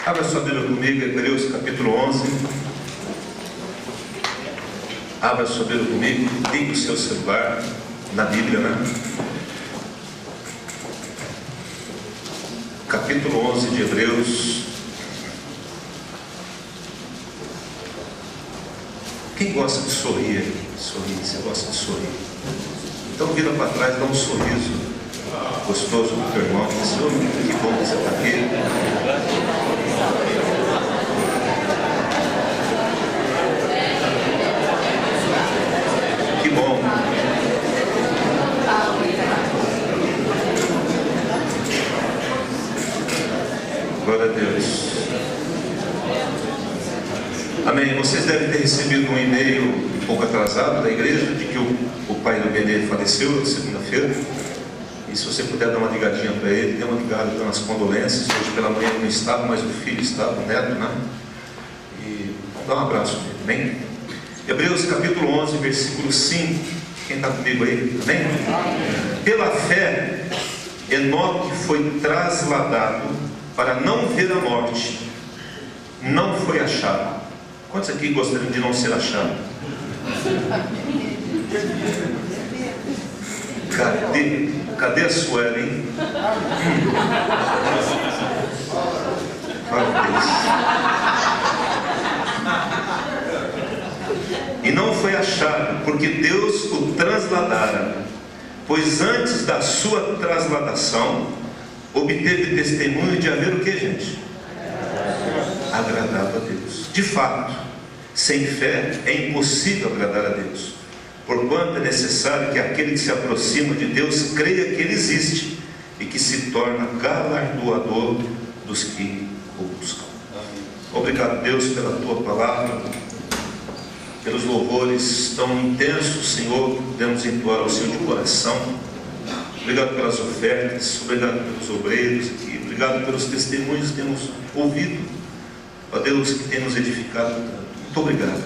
Abra sua Bíblia comigo, Hebreus capítulo 11. Abra sua Bíblia comigo, ligue o seu celular na Bíblia, né? Capítulo 11 de Hebreus. Quem gosta de sorrir? Sorrir, você gosta de sorrir? Então vira para trás, dá um sorriso gostoso do teu irmão. Senhor, que bom que você está aqui. Que bom. Glória a Deus. Amém. Vocês devem ter recebido um e-mail um pouco atrasado da igreja de que o pai do Benê faleceu na segunda-feira. E se você puder dar uma ligadinha para ele, dê uma ligada dando as condolências. Hoje pela manhã ele não estava, mas o filho estava, o neto, né? E dá um abraço nele, amém? Hebreus capítulo 11, versículo 5. Quem está comigo aí? Amém? Pela fé, Enoque foi trasladado para não ver a morte. Não foi achado. Quantos aqui gostariam de não ser achado? Cadê a Suelen? E não foi achado, porque Deus o trasladara, pois antes da sua trasladação obteve testemunho de haver o que, gente? Agradável a Deus. De fato, sem fé é impossível agradar a Deus, porquanto é necessário que aquele que se aproxima de Deus creia que Ele existe e que se torna galardoador dos que o buscam. Obrigado, Deus, pela Tua palavra, pelos louvores tão intensos, Senhor, que podemos entoar ao Senhor de coração. Obrigado pelas ofertas, obrigado pelos obreiros aqui, obrigado pelos testemunhos que temos ouvido, ó Deus, que tem nos edificado tanto. Muito obrigado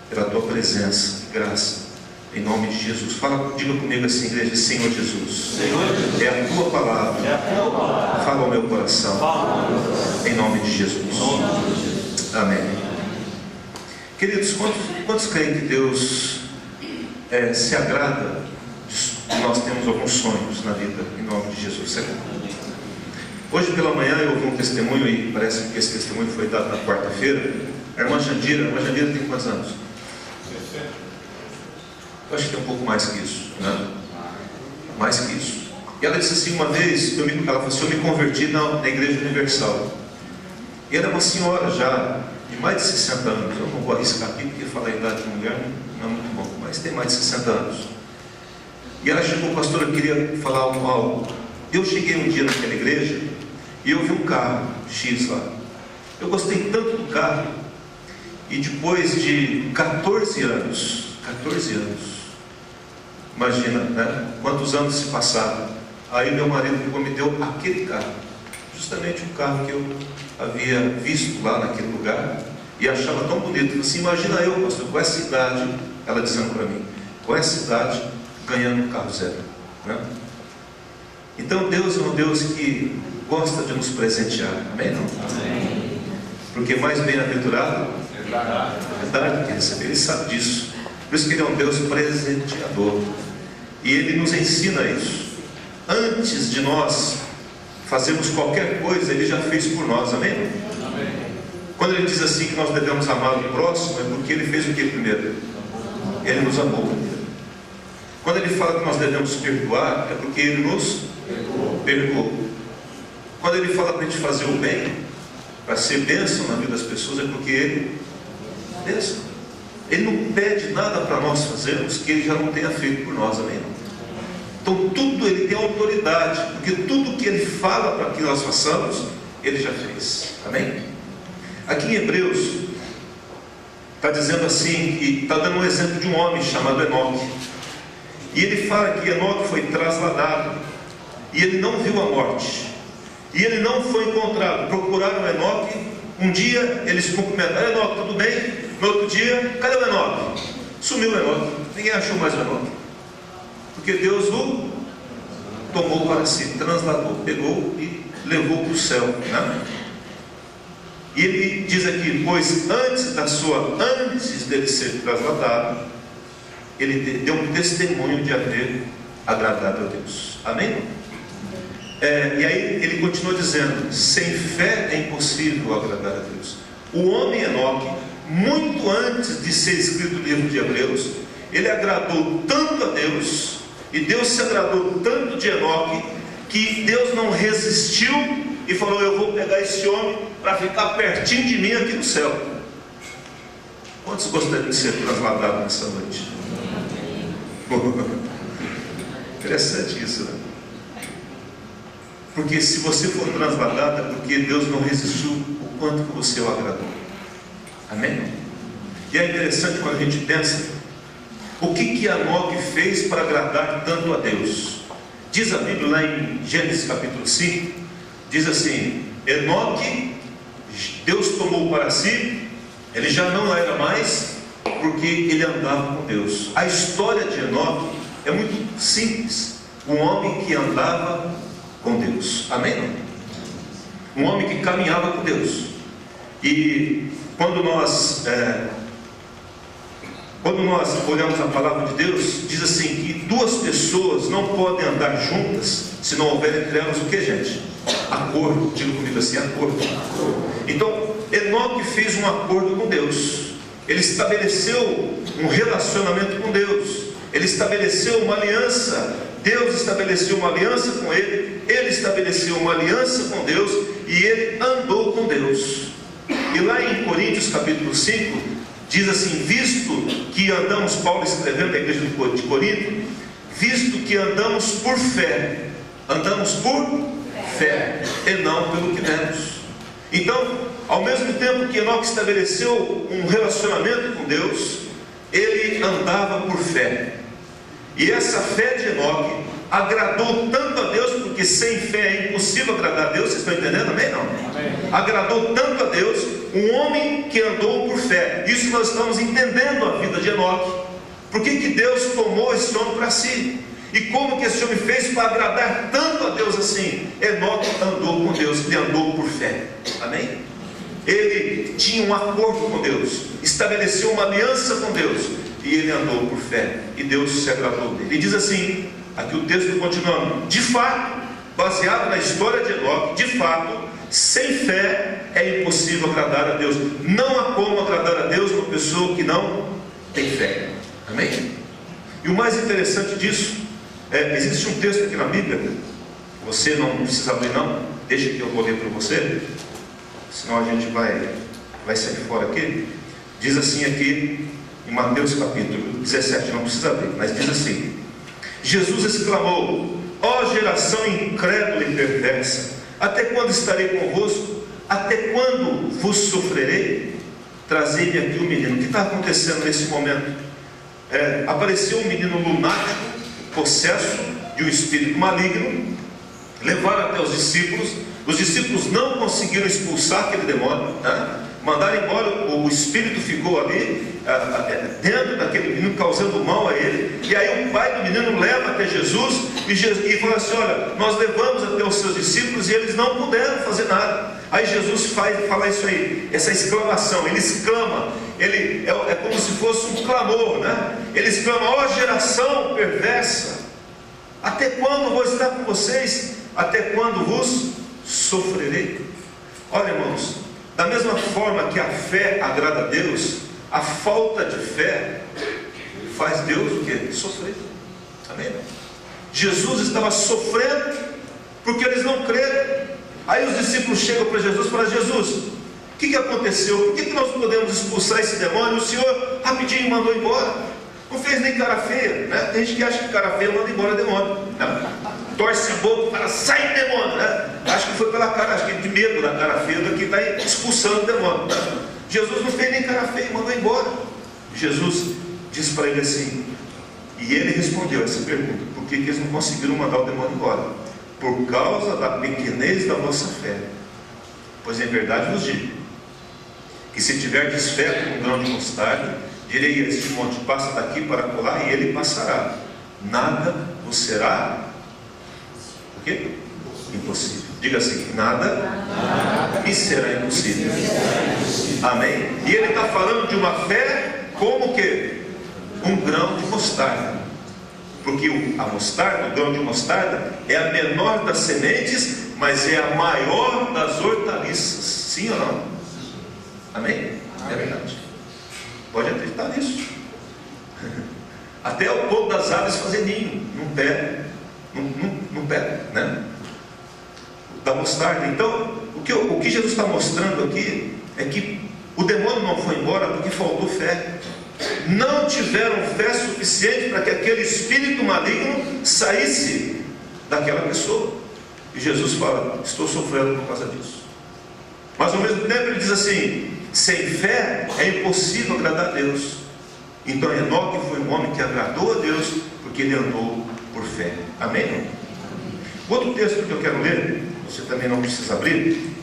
pela Tua presença e graça, em nome de Jesus. Diga comigo assim, igreja: Senhor Jesus, é a Tua palavra, fala ao meu coração, em nome de Jesus. Amém. Queridos, quantos creem que Deus se agrada de nós termos alguns sonhos na vida, em nome de Jesus? Hoje pela manhã eu ouvi um testemunho, e parece que esse testemunho foi dado na quarta-feira. A irmã Jandira tem quantos anos? Eu acho que tem um pouco mais que isso, né? Mais que isso. E ela disse assim, uma vez, ela falou assim: eu me converti na Igreja Universal. E ela é uma senhora já de mais de 60 anos. Eu não vou arriscar aqui, porque falar a idade de mulher não é muito bom, mas tem mais de 60 anos. E ela chegou: pastor, eu queria falar algo. Eu cheguei um dia naquela igreja e eu vi um carro X lá. Eu gostei tanto do carro, e depois de 14 anos, imagina, né? Quantos anos se passaram? Aí meu marido me deu aquele carro, justamente o carro que eu havia visto lá naquele lugar e achava tão bonito. Eu falei assim: imagina eu, pastor, com essa idade, ela dizendo para mim, com essa idade, ganhando um carro zero, né? Então Deus é um Deus que gosta de nos presentear, amém? Não? Amém. Porque mais bem-aventurado é dar do que receber. Ele sabe disso. Por isso que Ele é um Deus presenteador, e Ele nos ensina isso. Antes de nós fazermos qualquer coisa, Ele já fez por nós, amém? Amém. Quando Ele diz assim que nós devemos amar o próximo, é porque Ele fez o que primeiro? Ele nos amou primeiro. Quando Ele fala que nós devemos perdoar, é porque Ele nos perdoou. Quando Ele fala para a gente fazer o bem, para ser bênção na vida das pessoas, é porque Ele é bênção. Ele não pede nada para nós fazermos que Ele já não tenha feito por nós, amém? Então tudo Ele tem autoridade, porque tudo que Ele fala para que nós façamos, Ele já fez, amém? Aqui em Hebreus está dizendo assim, que está dando um exemplo de um homem chamado Enoque, e ele fala que Enoque foi trasladado, e ele não viu a morte, e ele não foi encontrado. Procuraram Enoque, um dia eles cumprimentaram: Enoque, tudo bem? No outro dia, cadê o Enoque? Sumiu o Enoque, ninguém achou mais o Enoque, porque Deus o tomou para si, transladou, pegou e levou para o céu, né? E ele diz aqui, pois antes dele ser trasladado, ele deu um testemunho de haver agradado a Deus. Amém? E aí ele continua dizendo, sem fé é impossível agradar a Deus. O homem Enoque, muito antes de ser escrito o livro de Hebreus, ele agradou tanto a Deus, e Deus se agradou tanto de Enoque, que Deus não resistiu e falou, eu vou pegar esse homem para ficar pertinho de mim aqui no céu. Quantos gostariam de ser transladados nessa noite? Interessante isso, né? Porque se você for transladado, é porque Deus não resistiu o quanto que você o agradou. Amém? E é interessante quando a gente pensa, o que Enoque fez para agradar tanto a Deus? Diz a Bíblia lá em Gênesis capítulo 5, diz assim, Enoque, Deus tomou para si, ele já não era mais, porque ele andava com Deus. A história de Enoque é muito simples, um homem que andava com Deus. Amém? Um homem que caminhava com Deus. E quando nós olhamos a palavra de Deus, diz assim que duas pessoas não podem andar juntas se não houver entre elas o que, gente? Acordo. Diga comigo assim, acordo. Então Enoque fez um acordo com Deus. Ele estabeleceu um relacionamento com Deus. Ele estabeleceu uma aliança. Deus estabeleceu uma aliança com ele. Ele estabeleceu uma aliança com Deus. E ele andou com Deus. E lá em Coríntios capítulo 5, diz assim, visto que andamos, Paulo escrevendo à igreja de Corinto, visto que andamos por fé, andamos por fé, e não pelo que vemos. Então, ao mesmo tempo que Enoque estabeleceu um relacionamento com Deus, ele andava por fé. E essa fé de Enoque agradou tanto a Deus, porque sem fé é impossível agradar a Deus. Vocês estão entendendo? Amém? Não? Amém. Agradou tanto a Deus, um homem que andou por fé. Isso nós estamos entendendo a vida de Enoque. Por que Deus tomou esse homem para si? E como que esse homem fez para agradar tanto a Deus assim? Enoque andou com Deus, ele andou por fé. Amém? Ele tinha um acordo com Deus, estabeleceu uma aliança com Deus, e ele andou por fé, e Deus se agradou dele. E diz assim, aqui o texto continuando, de fato, baseado na história de Enoque, de fato, sem fé é impossível agradar a Deus. Não há como agradar a Deus uma pessoa que não tem fé. Amém? E o mais interessante disso, existe um texto aqui na Bíblia, você não precisa abrir não, deixa que eu vou ler para você, senão a gente vai sair fora aqui. Diz assim aqui, em Mateus capítulo 17, não precisa abrir, mas diz assim, Jesus exclamou, ó geração incrédula e perversa, até quando estarei convosco? Até quando vos sofrerei? Trazei-me aqui o menino. O que está acontecendo nesse momento? Apareceu um menino lunático, possesso de um espírito maligno, levaram até os discípulos não conseguiram expulsar aquele demônio, né? Mandaram embora, o espírito ficou ali, dentro daquele menino, causando mal a ele. E aí o pai do menino leva até Jesus e fala assim, olha, nós levamos até os seus discípulos e eles não puderam fazer nada. Aí Jesus fala isso aí, essa exclamação, ele exclama, é como se fosse um clamor, né? Ele exclama, ó geração perversa, até quando vou estar com vocês? Até quando vos sofrerei? Olha, irmãos, da mesma forma que a fé agrada a Deus, a falta de fé faz Deus o quê? Sofrer. Amém? Jesus estava sofrendo porque eles não creram. Aí os discípulos chegam para Jesus e falam, Jesus, o que aconteceu? Por que nós podemos expulsar esse demônio? O Senhor rapidinho mandou embora. Não fez nem cara feia, né? Tem gente que acha que cara feia manda embora demônio, né? Torce a boca e fala, sai demônio, né? Acho que foi pela cara, acho que de medo da cara feia que está expulsando o demônio, né? Jesus não fez nem cara feia, mandou embora. Jesus disse para ele assim, e ele respondeu essa pergunta, por que eles não conseguiram mandar o demônio embora? Por causa da pequenez da vossa fé. Pois em verdade vos digo, que se tiverdes fé como um grão de mostarda, direi a este monte, passa daqui para colar, e ele passará. Nada vos será o quê? impossível. Diga assim: nada me será impossível. Amém? E ele está falando de uma fé como que? Um grão de mostarda. Porque a mostarda, o grão de mostarda, é a menor das sementes, mas é a maior das hortaliças. Sim ou não? Amém? É verdade. Pode acreditar nisso. Até o povo das aves fazer ninho num pé, né? Da mostarda. Então, o que Jesus está mostrando aqui é que o demônio não foi embora porque faltou fé. Não tiveram fé suficiente para que aquele espírito maligno saísse daquela pessoa. E Jesus fala: estou sofrendo por causa disso. Mas ao mesmo tempo ele diz assim: sem fé é impossível agradar a Deus. Então Enoque foi um homem que agradou a Deus porque ele andou por fé. Amém? Outro texto que eu quero ler, você também não precisa abrir,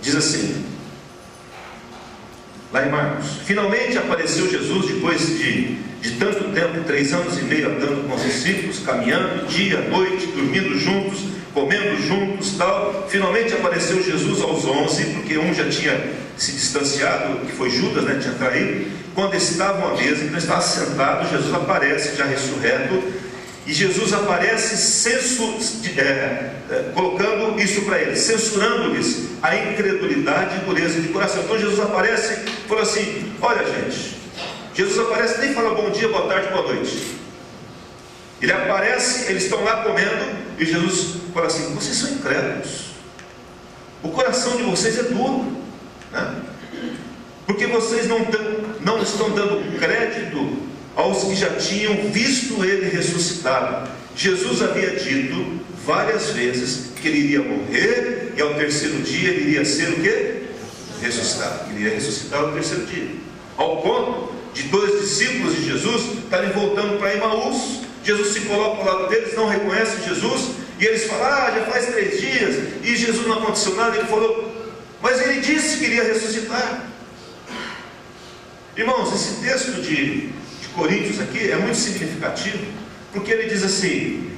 diz assim, lá em Marcos: finalmente apareceu Jesus depois de tanto tempo, 3 anos e meio andando com os discípulos, caminhando dia, noite, dormindo juntos, comendo juntos, tal. Finalmente apareceu Jesus aos 11, porque um já tinha se distanciado, que foi Judas, né, tinha traído. Quando estavam à mesa, então estava sentado, Jesus aparece já ressurreto, e Jesus aparece colocando isso para eles, censurando-lhes a incredulidade e dureza de coração. Então Jesus aparece e fala assim: olha gente, Jesus aparece, nem fala bom dia, boa tarde, boa noite. Ele aparece, eles estão lá comendo, e Jesus fala assim: vocês são incrédulos, o coração de vocês é duro, né? Porque vocês não estão dando crédito aos que já tinham visto ele ressuscitado. Jesus havia dito várias vezes que ele iria morrer e ao terceiro dia ele iria ser o quê? Ressuscitado. Ele iria ressuscitar ao terceiro dia, ao ponto de 2 discípulos de Jesus estarem voltando para Emaús. Jesus se coloca ao lado deles, não reconhecem Jesus, e eles falam: já faz 3 dias e Jesus não aconteceu nada. Ele falou: mas ele disse que iria ressuscitar. Irmãos, esse texto de Coríntios aqui é muito significativo, porque ele diz assim: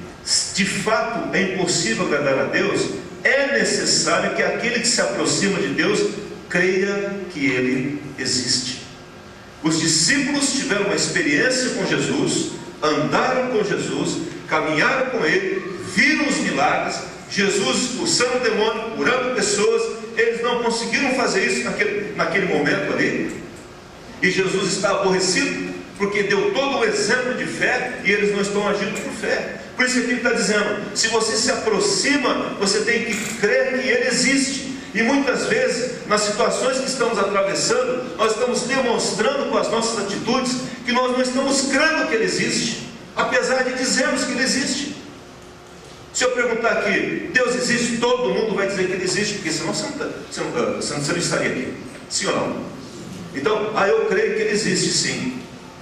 de fato é impossível agradar a Deus, é necessário que aquele que se aproxima de Deus creia que ele existe. Os discípulos tiveram uma experiência com Jesus, andaram com Jesus, caminharam com ele, viram os milagres, Jesus expulsando o demônio, curando pessoas. Eles não conseguiram fazer isso naquele momento ali, e Jesus está aborrecido porque deu todo o exemplo de fé e eles não estão agindo por fé. Por isso que ele está dizendo: se você se aproxima, você tem que crer que ele existe. E muitas vezes, nas situações que estamos atravessando, nós estamos demonstrando com as nossas atitudes que nós não estamos crendo que ele existe, apesar de dizermos que ele existe. Se eu perguntar aqui: Deus existe? Todo mundo vai dizer que ele existe, porque senão você não estaria aqui. Sim ou não? Então, eu creio que ele existe sim.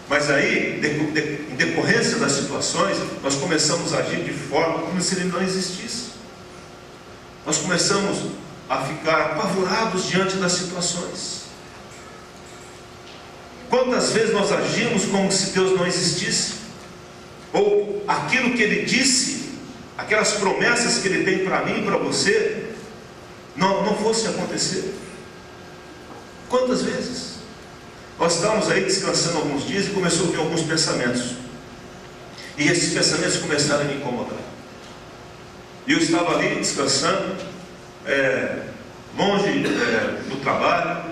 Mas aí, em decorrência das situações, nós começamos a agir de forma como se ele não existisse. Nós começamos a ficar apavorados diante das situações. Quantas vezes nós agimos como se Deus não existisse? Ou aquilo que ele disse, aquelas promessas que ele tem para mim e para você, não fosse acontecer? Quantas vezes? Nós estávamos aí descansando alguns dias e começou a vir alguns pensamentos. E esses pensamentos começaram a me incomodar. E eu estava ali descansando, longe do trabalho,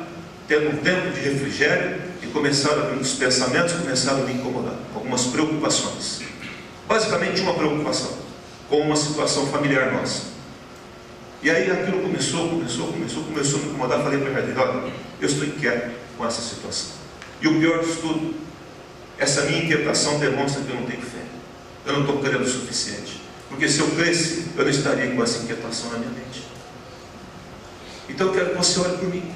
tendo um tempo de refrigério, e os pensamentos começaram a me incomodar. Algumas preocupações. Basicamente uma preocupação com uma situação familiar nossa. E aí aquilo começou a me incomodar. Falei para ele: olha, eu estou inquieto com essa situação. E o pior disso tudo, essa minha inquietação demonstra que eu não tenho fé. Eu não estou crendo o suficiente. Porque se eu cresce, eu não estaria com essa inquietação na minha mente. Então eu quero que você olhe por mim.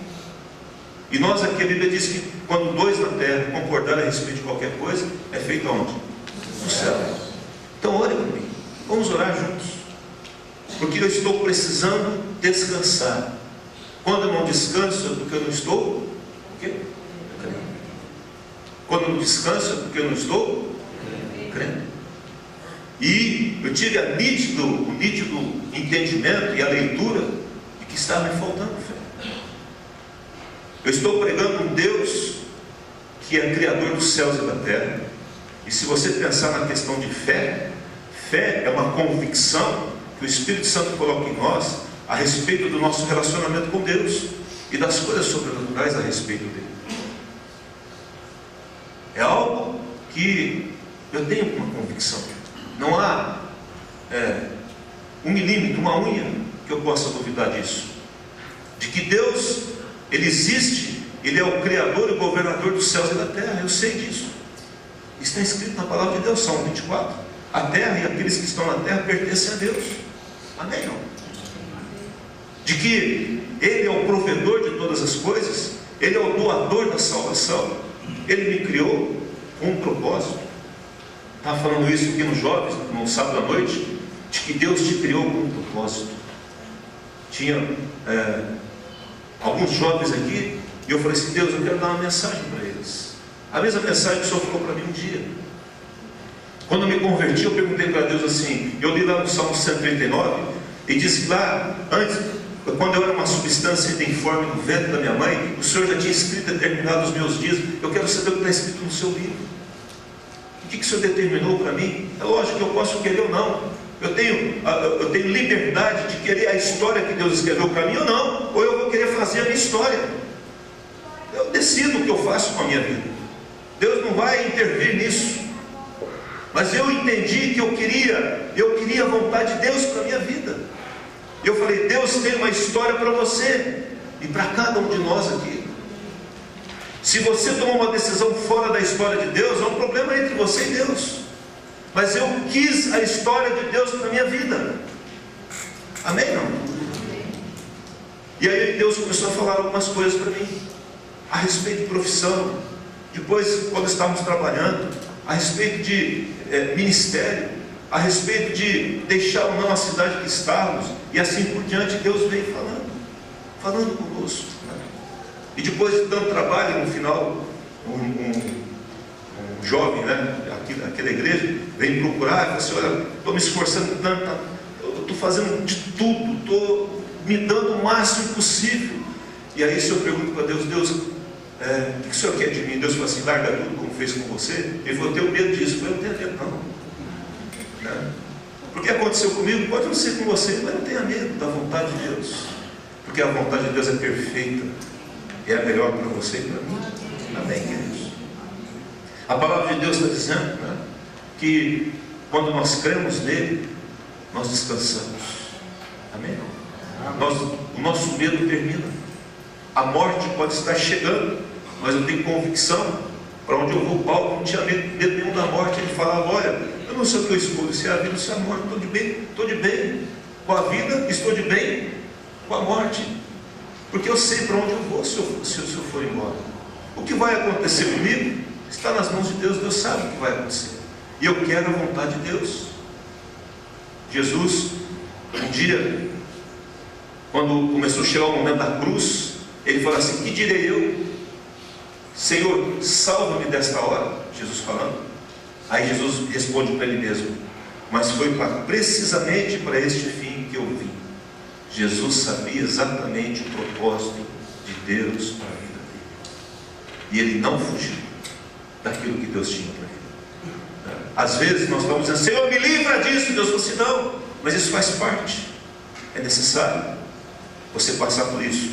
E nós aqui, a Bíblia diz que quando 2 na terra concordarem a respeito de qualquer coisa, é feito aonde? No céu. Então olhe por mim. Vamos orar juntos. Porque eu estou precisando descansar. Quando eu não descanso é porque eu não estou o quê? Crendo. Quando eu não descanso é porque eu não estou crendo. E eu tive o nítido entendimento e a leitura de que estava me faltando fé. Eu estou pregando um Deus que é Criador dos céus e da terra. E se você pensar na questão de fé, fé é uma convicção que o Espírito Santo coloca em nós a respeito do nosso relacionamento com Deus e das coisas sobrenaturais a respeito dele. É algo que eu tenho uma convicção. Não há um milímetro, uma unha que eu possa duvidar disso. De que Deus, Ele existe, Ele é o Criador e o governador dos céus e da terra. Eu sei disso. Está escrito na palavra de Deus, Salmo 24. A terra e aqueles que estão na terra pertencem a Deus. Amém? Não? De que Ele é o provedor de todas as coisas, Ele é o doador da salvação, Ele me criou com um propósito. Estava falando isso aqui nos jovens, no sábado à noite, de que Deus te criou com um propósito. Tinha alguns jovens aqui, e eu falei assim: Deus, eu quero dar uma mensagem para eles. A mesma mensagem que o Senhor falou para mim um dia. Quando eu me converti, eu perguntei para Deus assim, eu li lá no Salmo 139, e disse que lá, antes, quando eu era uma substância informe no ventre da minha mãe, o Senhor já tinha escrito e determinado os meus dias. Eu quero saber o que está escrito no seu livro. O que o Senhor determinou para mim? É lógico que eu posso querer ou não. Eu tenho liberdade de querer a história que Deus escreveu para mim ou não. Ou eu vou querer fazer a minha história. Eu decido o que eu faço com a minha vida. Deus não vai intervir nisso. Mas eu entendi que eu queria a vontade de Deus para a minha vida. Eu falei: Deus tem uma história para você e para cada um de nós aqui. Se você tomou uma decisão fora da história de Deus, é um problema entre você e Deus. Mas eu quis a história de Deus para a minha vida. Amém? Não? E aí Deus começou a falar algumas coisas para mim a respeito de profissão. Depois, quando estávamos trabalhando, a respeito de ministério, a respeito de deixar ou não a cidade que estávamos, e assim por diante. Deus veio falando conosco. E depois de tanto trabalho, no final, um jovem, aqui daquela igreja, veio procurar e falou assim: olha, estou me esforçando tanto, estou fazendo de tudo, estou me dando o máximo possível. E aí o Senhor pergunta para Deus: Deus, o que o Senhor quer de mim? Deus falou assim: larga tudo como fez com você. Ele falou: eu tenho medo disso. Eu falei: eu não tenho medo não. Porque aconteceu comigo, pode não ser com você, mas não tenha medo da vontade de Deus. Porque a vontade de Deus é perfeita, é a melhor para você e para mim. Amém, queridos? A palavra de Deus está dizendo que quando nós cremos nele, nós descansamos. Amém? O nosso medo termina. A morte pode estar chegando, mas eu tenho convicção. Para onde eu vou, Paulo não tinha medo nenhum da morte. Ele falava: olha, eu não sei o que eu escolho, se é a vida ou se é a morte. Estou de bem com a vida, estou de bem com a morte, porque eu sei para onde eu vou se eu for embora. O que vai acontecer comigo está nas mãos de Deus. Deus sabe o que vai acontecer, e eu quero a vontade de Deus. Jesus, um dia, quando começou a chegar o momento da cruz, ele falou assim: que direi eu? Senhor, salva-me desta hora. Jesus falando. Aí Jesus responde para ele mesmo: mas foi precisamente para este fim que eu vim. Jesus sabia exatamente o propósito de Deus para a vida dele, e ele não fugiu daquilo que Deus tinha para ele. Às vezes nós estamos dizendo: Senhor, me livra disso. Deus falou assim: não, mas isso faz parte. É necessário você passar por isso,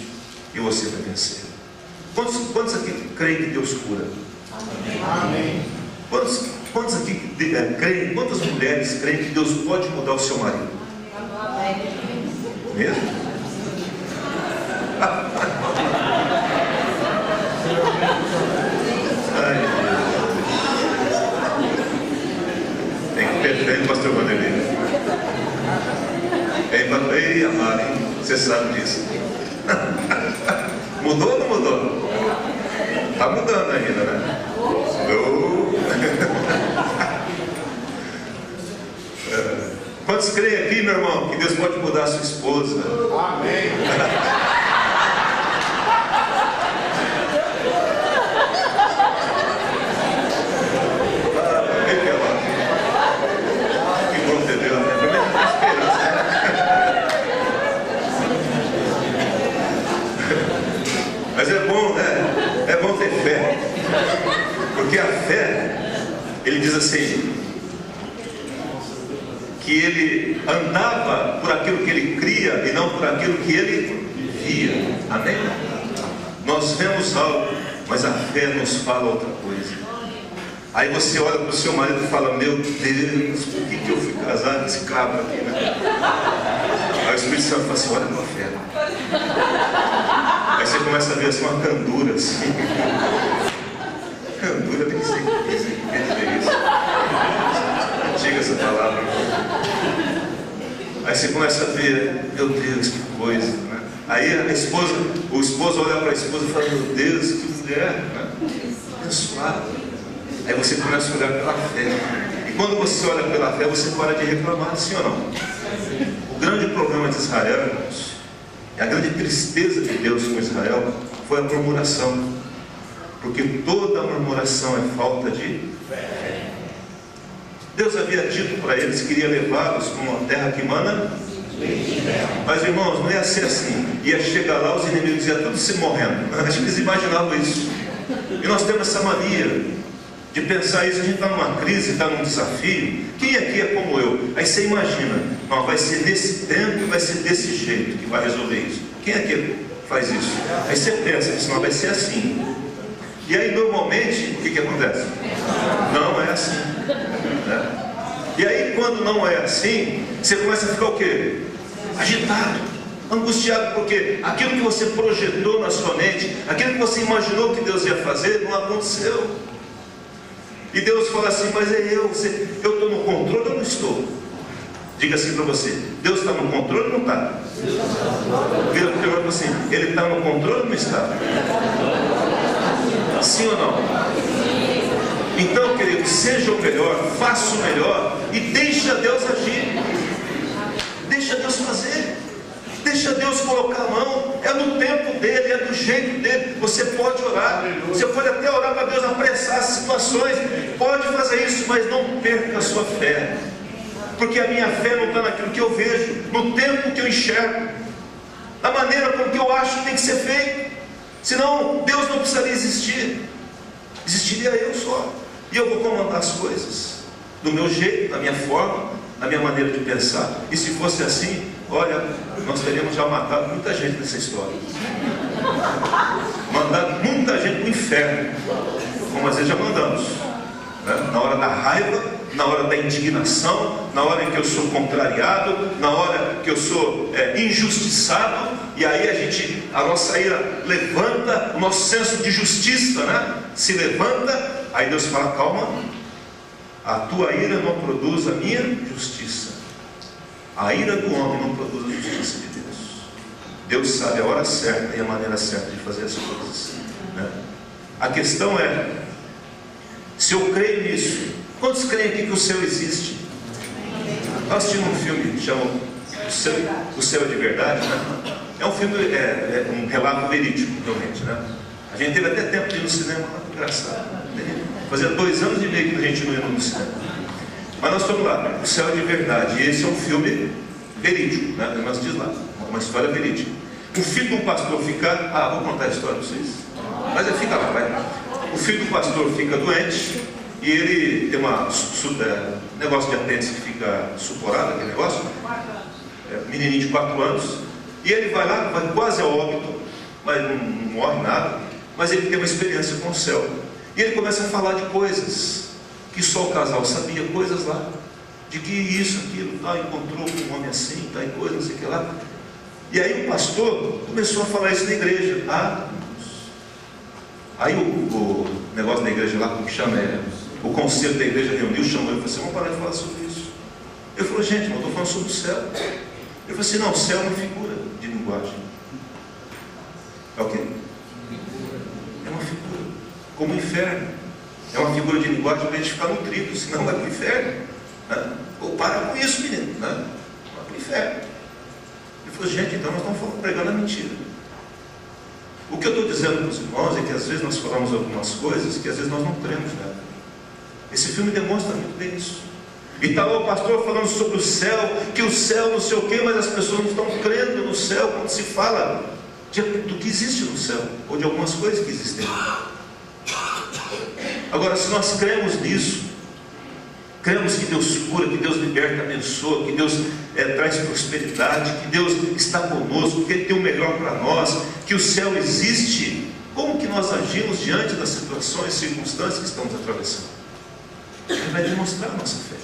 e você vai vencer. Quantos aqui creem que Deus cura? Amém. Quantos aqui creem, quantas mulheres creem que Deus pode mudar o seu marido? Amém. Mesmo? Ai, tem que perder, pastor Vanderlei. Ei, amado, hein? Você sabe disso. Mudou ou não mudou? Está mudando ainda, né? Quantos creem aqui, meu irmão, que Deus pode mudar a sua esposa? Amém. Que bom ter Deus, né? Pelo menos tem esperança. assim, que ele andava por aquilo que ele cria e não por aquilo que ele via. Amém? Nós vemos algo, mas a fé nos fala outra coisa. Aí você olha para o seu marido e fala: meu Deus, por que eu fui casar com esse cabra aqui, né? Aí o Espírito Santo fala assim: olha com a fé. Aí você começa a ver assim uma candura assim. Candura, nem sei o que é isso. Antiga essa palavra. Aí você começa a ver: meu Deus, que coisa, né? Aí o esposo olha para a esposa e fala: meu Deus, que mulher, né? Abençoada. Aí você começa a olhar pela fé. E quando você olha pela fé, você para de reclamar, sim ou não? O grande problema de Israel, irmãos, e a grande tristeza de Deus com Israel, foi a murmuração. Porque toda murmuração é falta de fé. Deus havia dito para eles que iria levá-los para uma terra que mana. Mas, irmãos, não ia ser assim. Ia chegar lá, os inimigos iam todos se morrendo. Acho que eles imaginavam isso. E nós temos essa mania de pensar isso. A gente está numa crise, está num desafio. Quem aqui é como eu? Aí você imagina: não, vai ser nesse tempo, vai ser desse jeito que vai resolver isso. Quem aqui faz isso? Aí você pensa: senão vai ser assim. E aí normalmente o que acontece? Não é assim, né? E aí quando não é assim, você começa a ficar o quê? Agitado, angustiado, porque aquilo que você projetou na sua mente, aquilo que você imaginou que Deus ia fazer, não aconteceu. E Deus fala assim: mas é eu estou no controle ou não estou? Diga assim para você: Deus está no controle ou não está? Vira para o irmão assim: ele está no controle ou não está? Sim ou não? Então, querido, seja o melhor, faça o melhor e deixa Deus agir. Deixa Deus fazer. Deixa Deus colocar a mão. É no tempo dele, é do jeito dele. Você pode orar, você pode até orar para Deus apressar as situações. Pode fazer isso, mas não perca a sua fé. Porque a minha fé não está naquilo que eu vejo, no tempo que eu enxergo, na maneira como que eu acho que tem que ser feito. Senão Deus não precisaria existir. Existiria eu só. E eu vou comandar as coisas do meu jeito, da minha forma, da minha maneira de pensar. E se fosse assim, olha, nós teríamos já matado muita gente nessa história. Mandado muita gente para o inferno, como às vezes já mandamos, né? Na hora da raiva, na hora da indignação, na hora em que eu sou contrariado, na hora que eu sou injustiçado. E aí a nossa ira levanta, o nosso senso de justiça, né, se levanta. Aí Deus fala: calma, a tua ira não produz a minha justiça. A ira do homem não produz a justiça de Deus. Deus sabe a hora certa e a maneira certa de fazer as coisas, né? A questão é, se eu creio nisso, quantos creem aqui que o céu existe? Nós tínhamos um filme que chama O Céu é de Verdade, né? É um filme, um relato verídico, realmente, né? A gente teve até tempo de ir no cinema, engraçado. Fazia 2 anos e meio que a gente não ia no cinema. Mas nós estamos lá, O Céu é de Verdade. E esse é um filme verídico, né? Nós diz lá, uma história verídica. O filho de um pastor fica... vou contar a história para vocês. Mas fica lá, vai. O filho do pastor fica doente e ele tem negócio de apêndice que fica suporado, aquele negócio. Menininho de 4 anos. E ele vai lá, vai quase ao óbito, mas não morre nada. Mas ele tem uma experiência com o céu. E ele começa a falar de coisas que só o casal sabia, coisas lá, de que isso, aquilo, tal, encontrou um homem assim, tal, coisa, não sei o que lá. E aí o pastor começou a falar isso na igreja. Aí o negócio da igreja lá, como que chama, o conselho da igreja reuniu, chamou ele e falou assim: vamos parar de falar sobre isso. Ele falou: gente, mas eu estou falando sobre o céu. Ele falou assim: não, o céu é uma figura de linguagem. É o quê? É uma figura, como o inferno. É uma figura de linguagem para a gente ficar nutrido, senão vai para o inferno, né? Ou para com isso, menino, né? Vai para o inferno. Ele falou: gente, então nós estamos pregando a mentira. O que eu estou dizendo para os irmãos é que às vezes nós falamos algumas coisas que às vezes nós não cremos, né? Esse filme demonstra muito bem isso. E está lá o pastor falando sobre o céu, que o céu não sei o quê, mas as pessoas não estão crendo no céu quando se fala do que existe no céu, ou de algumas coisas que existem. Agora, se nós cremos nisso, Cremos que Deus cura, que Deus liberta, abençoa, que Deus traz prosperidade, que Deus está conosco, que Ele tem o melhor para nós, que o céu existe. Como que nós agimos diante das situações, circunstâncias que estamos atravessando? Ele vai demonstrar a nossa fé.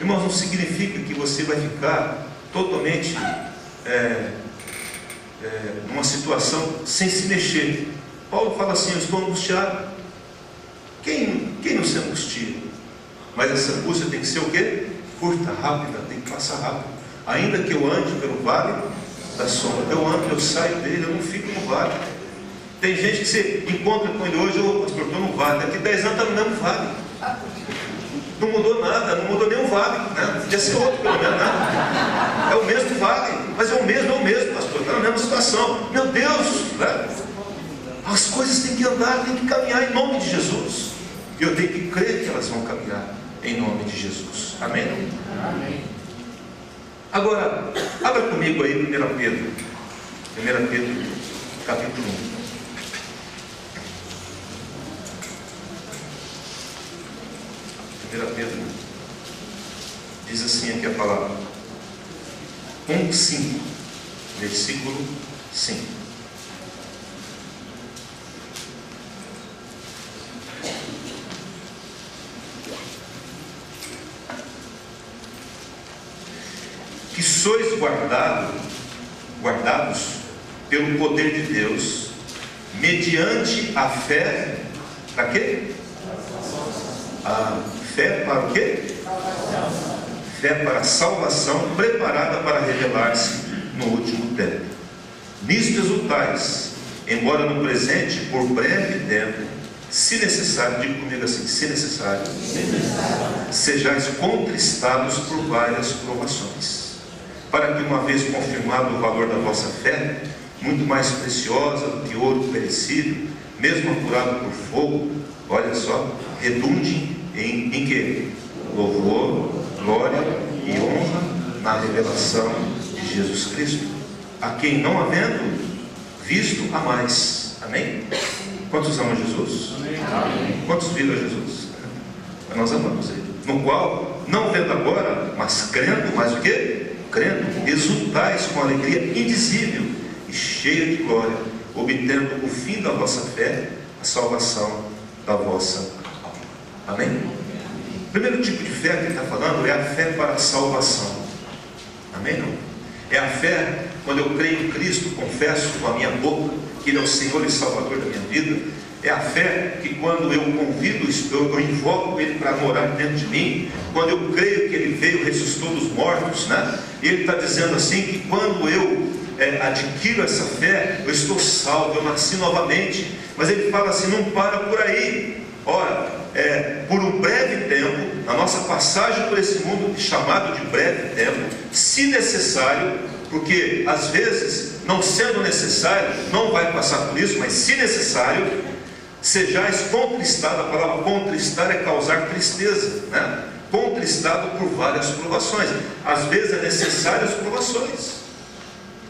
Irmãos, não significa que você vai ficar totalmente numa situação sem se mexer. Paulo fala assim: eu estou angustiado. Quem não se angustia? Mas essa angústia tem que ser o quê? Curta, rápida, tem que passar rápido. Ainda que eu ande pelo vale da sombra, eu ando, eu saio dele, eu não fico no vale. Tem gente que você encontra com ele hoje: ô pastor, estou no vale, daqui 10 anos está no mesmo vale. Não mudou nada, não mudou nem o vale, né? Podia ser outro pelo menos, né? É o mesmo vale, mas é o mesmo, pastor, está na mesma situação. Meu Deus, né? As coisas têm que andar, têm que caminhar em nome de Jesus. E eu tenho que crer que elas vão caminhar em nome de Jesus. Amém? Amém. Agora, abra comigo aí 1 Pedro. 1 Pedro, capítulo 1. 1 Pedro diz assim aqui a palavra: 1:5, versículo 5. Que sois guardados pelo poder de Deus, mediante a fé. Para quê? A fé para o quê? Fé para a salvação, preparada para revelar-se no último tempo. Nisto exultais, embora no presente, por breve tempo, se necessário, diga comigo assim: se necessário, sejais contristados por várias provações, para que, uma vez confirmado o valor da vossa fé, muito mais preciosa do que ouro perecível, mesmo apurado por fogo, olha só, redunde em que? Louvor, glória e honra na revelação de Jesus Cristo, a quem, não havendo visto, a mais. Amém? Quantos amam Jesus? Amém. Quantos viram a Jesus? Nós amamos Ele. No qual, não vendo agora, mas crendo, mais o quê? Crendo, exultais com alegria indizível e cheia de glória, obtendo o fim da vossa fé, a salvação da vossa alma. Amém? O primeiro tipo de fé que ele está falando é a fé para a salvação. Amém? Não? É a fé quando eu creio em Cristo, confesso com a minha boca que Ele é o Senhor e Salvador da minha vida. É a fé que, quando eu convido, eu invoco Ele para morar dentro de mim. Quando eu creio que Ele veio, ressuscitou dos mortos, né? Ele está dizendo assim que quando eu adquiro essa fé, eu estou salvo, eu nasci novamente. Mas ele fala assim: não para por aí. Ora, por um breve tempo, na nossa passagem por esse mundo chamado de breve tempo, se necessário, porque às vezes, não sendo necessário, não vai passar por isso, mas se necessário, sejais contristados. A palavra contristar é causar tristeza, né? Contristado por várias provações. Às vezes é necessário as provações.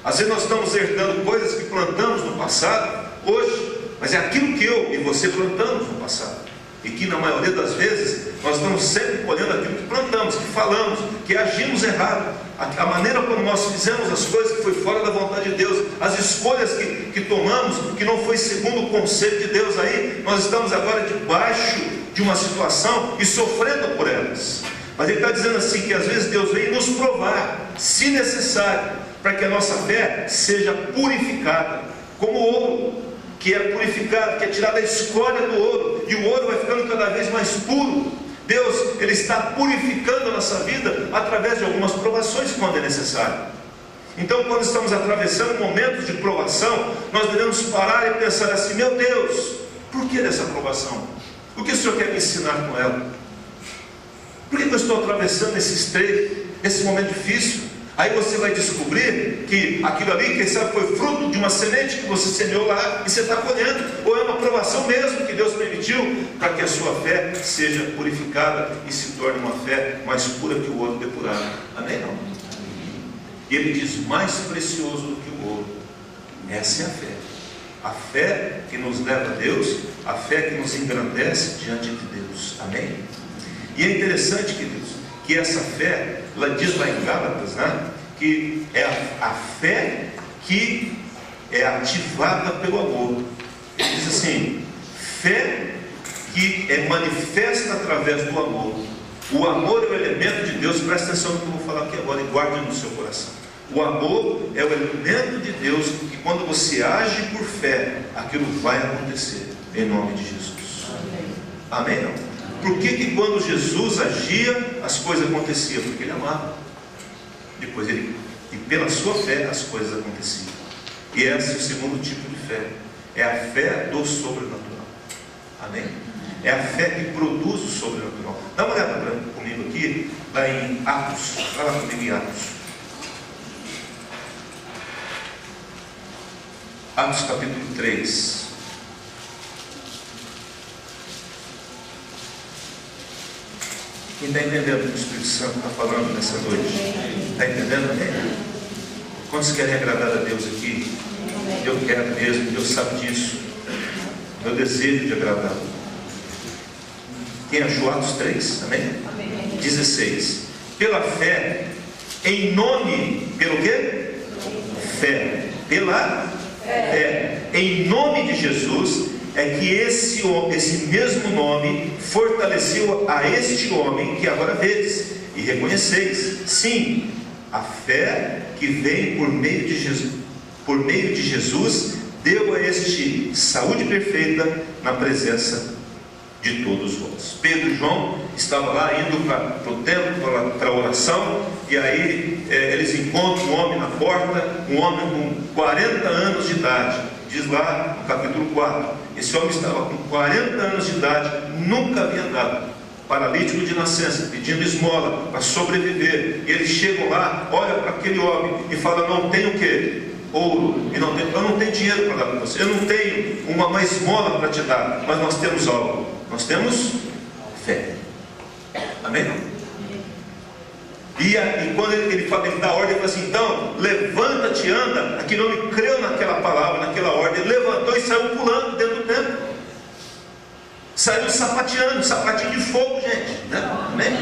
Às vezes nós estamos herdando coisas que plantamos no passado, hoje, mas é aquilo que eu e você plantamos no passado. E que na maioria das vezes nós estamos sempre colhendo aquilo que plantamos, que falamos, que agimos errado. A maneira como nós fizemos as coisas que foi fora da vontade de Deus, as escolhas que tomamos, que não foi segundo o conceito de Deus, aí nós estamos agora debaixo de uma situação e sofrendo por elas. Mas ele está dizendo assim, que às vezes Deus vem nos provar, se necessário, para que a nossa fé seja purificada, como ouro, que é purificado, que é tirado a escória do ouro, e o ouro vai ficando cada vez mais puro. Deus, Ele está purificando a nossa vida através de algumas provações quando é necessário. Então, quando estamos atravessando momentos de provação, nós devemos parar e pensar assim: meu Deus, por que dessa provação? O que o Senhor quer me ensinar com ela? Por que eu estou atravessando esse momento difícil? Aí você vai descobrir que aquilo ali, quem sabe, foi fruto de uma semente que você semeou lá e você está colhendo, ou é uma provação mesmo que Deus permitiu para que a sua fé seja purificada e se torne uma fé mais pura que o ouro depurado. Amém? Não? E ele diz: mais precioso do que o ouro. Essa é a fé. A fé que nos leva a Deus, a fé que nos engrandece diante de Deus. Amém? E é interessante, queridos, que essa fé, ela diz lá em Gálatas, né, que é a fé que é ativada pelo amor. Ele diz assim: fé que é manifesta através do amor. O amor é o elemento de Deus. Presta atenção no que eu vou falar aqui agora e guarde no seu coração. O amor é o elemento de Deus que, quando você age por fé, aquilo vai acontecer, em nome de Jesus. Amém? Não? Por que quando Jesus agia, as coisas aconteciam? Porque ele amava. Depois e pela sua fé as coisas aconteciam. E esse é o segundo tipo de fé. É a fé do sobrenatural. Amém? É a fé que produz o sobrenatural. Dá uma olhada comigo aqui, lá em Atos. Vai lá comigo em Atos. Atos capítulo 3. Quem está entendendo o que o Espírito Santo está falando nessa noite? Está entendendo? Amém? Quantos querem agradar a Deus aqui? Eu quero mesmo, Deus sabe disso. Meu desejo de agradá-lo. Quem achou Atos 3? Amém? 16. Pela fé, em nome, pelo quê? Fé. Pela fé. Em nome de Jesus, é que esse mesmo nome fortaleceu a este homem que agora vedes e reconheceis. Sim, a fé que vem por meio de Jesus, deu a este saúde perfeita na presença de todos vós. Pedro e João estavam lá indo para o templo, para a oração, e aí eles encontram um homem na porta, um homem com 40 anos de idade. Diz lá no capítulo 4, esse homem estava com 40 anos de idade, nunca havia andado, paralítico de nascença, pedindo esmola para sobreviver. E eles chegam lá, olham para aquele homem e falam: não tem o quê? Ouro, e eu não tenho dinheiro para dar para você, eu não tenho uma esmola para te dar, mas nós temos algo, nós temos fé. Amém? E quando ele dá a ordem, ele fala assim: então, levanta-te, anda. Aquele homem creu naquela palavra, naquela ordem, ele levantou e saiu pulando dentro do templo. Saiu sapateando, sapatinho de fogo, gente, né? Amém?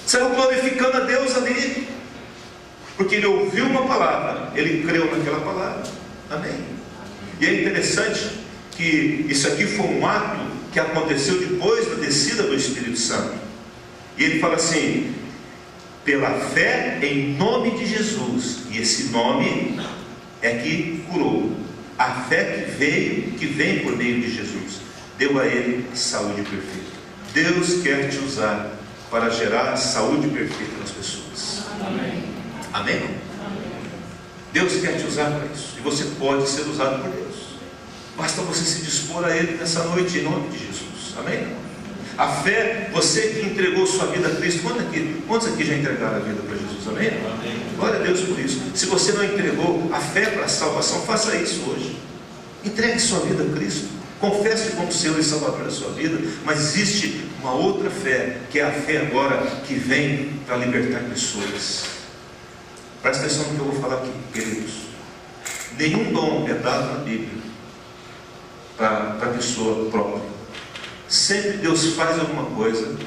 Saiu glorificando a Deus ali, porque ele ouviu uma palavra, ele creu naquela palavra. Amém? E é interessante que isso aqui foi um ato que aconteceu depois da descida do Espírito Santo. E ele fala assim: pela fé em nome de Jesus. E esse nome é que curou. A fé que vem por meio de Jesus, deu a ele saúde perfeita. Deus quer te usar para gerar saúde perfeita nas pessoas. Amém? Amém? Deus quer te usar para isso. E você pode ser usado por Deus. Basta você se dispor a Ele nessa noite, em nome de Jesus. Amém? A fé, você que entregou sua vida a Cristo. Quantos aqui já entregaram a vida para Jesus? Amém? Amém? Glória a Deus por isso. Se você não entregou a fé para a salvação, faça isso hoje. Entregue sua vida a Cristo. Confesse como Senhor e Salvador da sua vida. Mas existe uma outra fé, que é a fé agora que vem para libertar pessoas. Presta atenção no que eu vou falar aqui, queridos. Nenhum dom é dado na Bíblia para a pessoa própria. Sempre Deus faz alguma coisa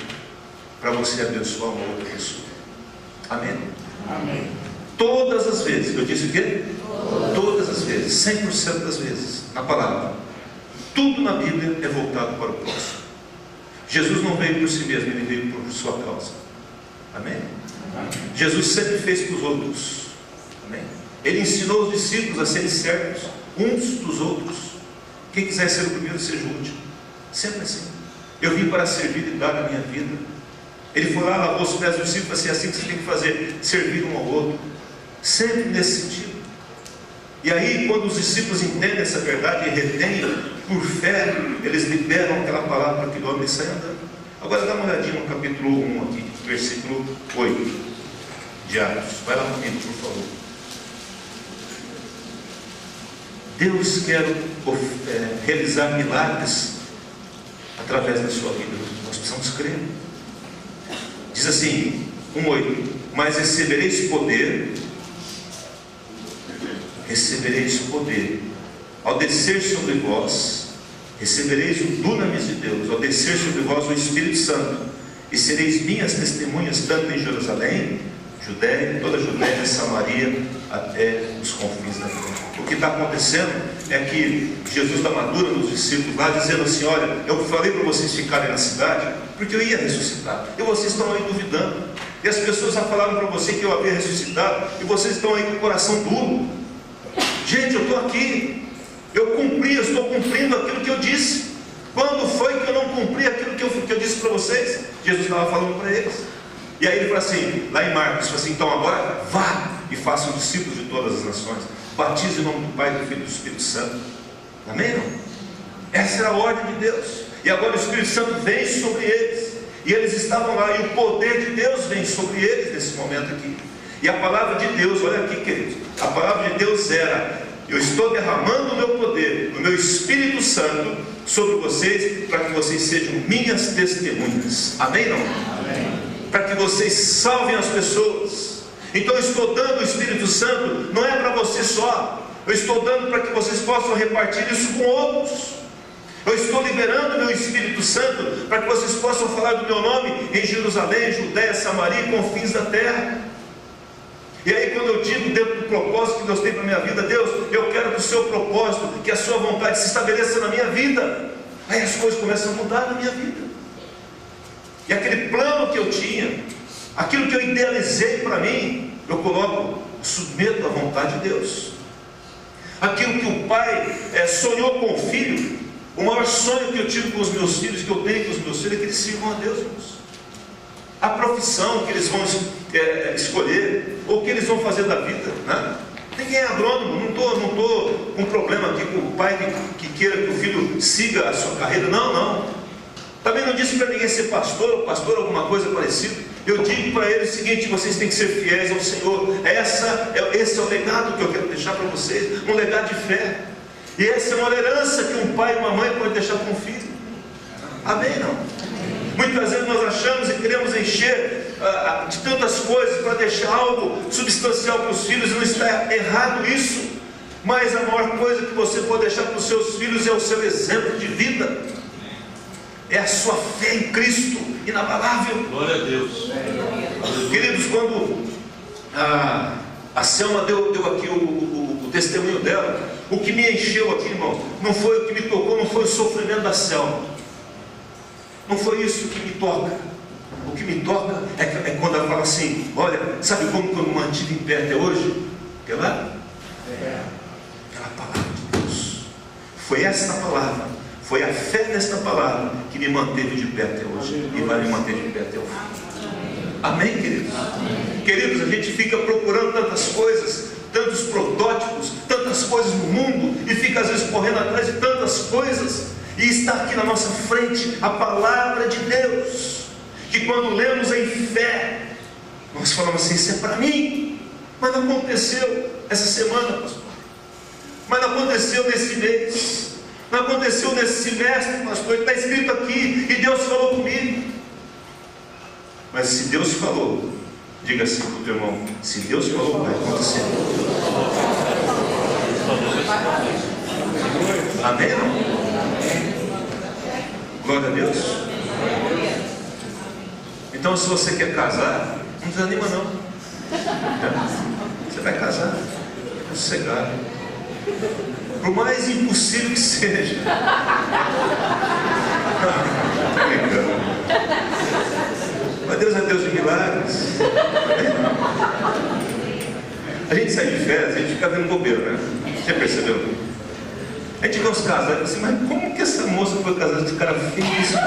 para você abençoar uma outra pessoa. Amém? Amém. Todas as vezes, eu disse o quê? Todas as vezes, 100% das vezes, na palavra. Tudo na Bíblia é voltado para o próximo. Jesus não veio por si mesmo, Ele veio por sua causa. Amém? Amém. Jesus sempre fez para os outros. Amém? Ele ensinou os discípulos a serem servos uns dos outros. Quem quiser ser o primeiro, seja o último. Sempre assim. Eu vim para servir e dar a minha vida. Ele foi lá, lavou os pés dos discípulos, assim que você tem que fazer, servir um ao outro. Sempre nesse sentido. E aí, quando os discípulos entendem essa verdade e retêm por fé, eles liberam aquela palavra para aquele homem e saem andando. Agora dá uma olhadinha no capítulo 1 aqui, versículo 8 de Atos. Vai lá comigo, por favor. Deus quer realizar milagres através da sua vida. Nós precisamos crer. Diz assim, 1:8: mas recebereis poder ao descer sobre vós, recebereis o dunamis de Deus, ao descer sobre vós o Espírito Santo, e sereis minhas testemunhas, tanto em Jerusalém, Judéia, toda a Judéia, Samaria, até os confins da terra. O que está acontecendo é que Jesus está maduro nos discípulos lá, dizendo assim: olha, eu falei para vocês ficarem na cidade, porque eu ia ressuscitar, e vocês estão aí duvidando, e as pessoas já falaram para você que eu havia ressuscitado, e vocês estão aí com o coração duro. Gente, eu estou aqui, eu estou cumprindo aquilo que eu disse. Quando foi que eu não cumpri aquilo que eu disse para vocês? Jesus estava falando para eles. E aí ele fala assim, lá em Marcos, fala assim: então agora vá e façam discípulos de todas as nações, batize em nome do Pai, do Filho e do Espírito Santo. Amém? Não? Essa era a ordem de Deus. E agora o Espírito Santo vem sobre eles, e eles estavam lá, e o poder de Deus vem sobre eles nesse momento aqui. E a palavra de Deus, olha aqui, queridos, a palavra de Deus era: eu estou derramando o meu poder, o meu Espírito Santo sobre vocês, para que vocês sejam minhas testemunhas. Amém? Não? Amém. Para que vocês salvem as pessoas. Então eu estou dando o Espírito Santo, não é para você só, eu estou dando para que vocês possam repartir isso com outros. Eu estou liberando o meu Espírito Santo para que vocês possam falar do meu nome em Jerusalém, Judéia, Samaria e confins da terra. E aí, quando eu digo dentro do propósito que Deus tem para a minha vida: Deus, eu quero que o seu propósito, que a sua vontade se estabeleça na minha vida, aí as coisas começam a mudar na minha vida. E aquele plano que eu tinha, aquilo que eu idealizei para mim, eu coloco, submeto à vontade de Deus. Aquilo que o pai sonhou com o filho, o maior sonho que eu tive com os meus filhos, que eu tenho com os meus filhos, é que eles sirvam a Deus, irmãos. A profissão que eles vão escolher, ou o que eles vão fazer da vida, né? Ninguém é agrônomo, não estou com problema aqui com o pai que queira que o filho siga a sua carreira, não. Também não disse para ninguém ser pastor alguma coisa parecida. Eu digo para eles o seguinte: vocês têm que ser fiéis ao Senhor. Esse é o legado que eu quero deixar para vocês, um legado de fé. E essa é uma herança que um pai e uma mãe podem deixar para um filho. Amém? Não? Muitas vezes nós achamos e queremos encher de tantas coisas para deixar algo substancial para os filhos, e não está errado isso. Mas a maior coisa que você pode deixar para os seus filhos é o seu exemplo de vida. É a sua fé em Cristo, inabalável. Glória a Deus. Queridos, quando a Selma deu aqui o testemunho dela, o que me encheu aqui, irmão, não foi o que me tocou, não foi o sofrimento da Selma. Não foi isso que me toca. O que me toca é quando ela fala assim: olha, sabe como que eu me mantive em pé até hoje? Aquela palavra de Deus. Foi esta palavra, foi a fé nesta palavra que me manteve de pé até hoje, e vai me manter de pé até o fim. Amém, queridos? Queridos, a gente fica procurando tantas coisas, tantos protótipos, tantas coisas no mundo, e fica às vezes correndo atrás de tantas coisas, e está aqui na nossa frente a palavra de Deus, que quando lemos em fé, nós falamos assim: isso é para mim. Mas não aconteceu essa semana, pastor, mas não aconteceu nesse mês, não aconteceu nesse semestre, pastor. Está escrito aqui, e Deus falou comigo. Mas se Deus falou, diga assim para o teu irmão: se Deus falou, vai acontecer. Amém? Não? Glória a Deus. Então, se você quer casar, não desanima não. Você vai casar, sossegado, por mais impossível que seja. Estou brincando. Mas Deus é Deus de milagres. A gente sai de férias, a gente fica vendo bobeira, né? Você percebeu? A gente vê os casais assim: mas como que essa moça foi casada? Esse cara fez isso?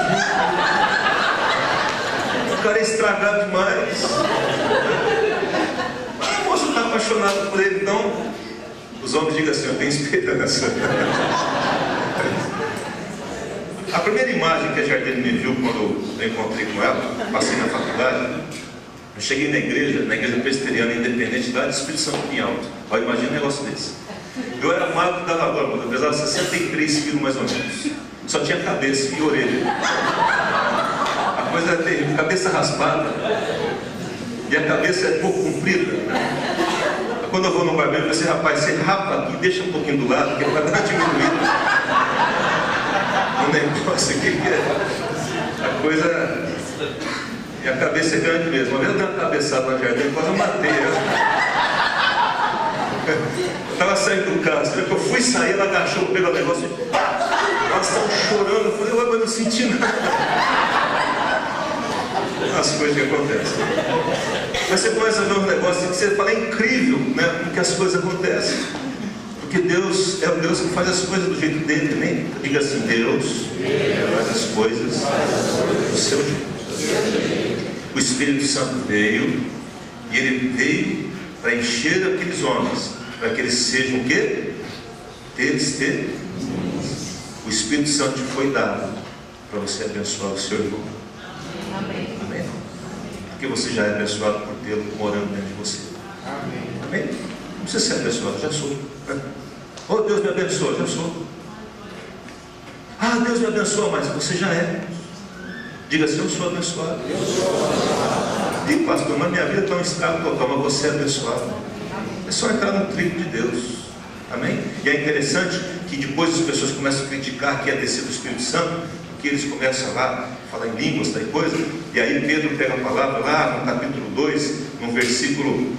O cara é estragado demais. A moça está apaixonada por ele. Então, os homens digam assim: eu tenho esperança. A primeira imagem que a Jardine me viu quando eu encontrei com ela, passei na faculdade, eu cheguei na igreja presbiteriana independente da Espírito Santo em Alto. Olha, imagina um negócio desse. Eu era magro que dava agora, eu pesava 63 quilos mais ou menos. Só tinha cabeça e orelha. A coisa era terrível, cabeça raspada. E a cabeça é pouco comprida, né? Quando eu vou no barbeiro, eu pensei: rapaz, você rapa aqui, deixa um pouquinho do lado, que é para dar uma diminuída. O negócio aqui que é a coisa. E a cabeça é grande mesmo. Uma vez eu dei uma cabeçada na jardim, quase eu matei. Eu estava saindo do carro, que eu fui sair, ela agachou, pegou o negócio e pá! Elas estavam chorando. Eu falei, mas eu não senti nada. As coisas que acontecem. Mas você começa a ver um negócio que você fala, é incrível, né? Porque as coisas acontecem. Porque Deus é o Deus que faz as coisas do jeito dele, né? Diga assim, Deus faz as coisas do seu jeito. O Espírito Santo veio, e ele veio para encher aqueles homens, para que eles sejam o quê? Testemunhas. O Espírito Santo te foi dado para você abençoar o seu irmão. Amém. Amém? Porque você já é abençoado por tê-lo morando dentro de você. Amém. Amém? Não precisa ser abençoado, já sou. Oh, Deus me abençoa, já sou. Ah, Deus me abençoa, mas você já é. Diga assim, eu sou abençoado. E pastor, mas minha vida está um estado total, mas você é abençoado. É só entrar no trilho de Deus. Amém? E é interessante que depois as pessoas começam a criticar que é descer do Espírito Santo, porque eles começam lá a falar em línguas, tal coisa, e aí Pedro pega a palavra lá no capítulo 2, no versículo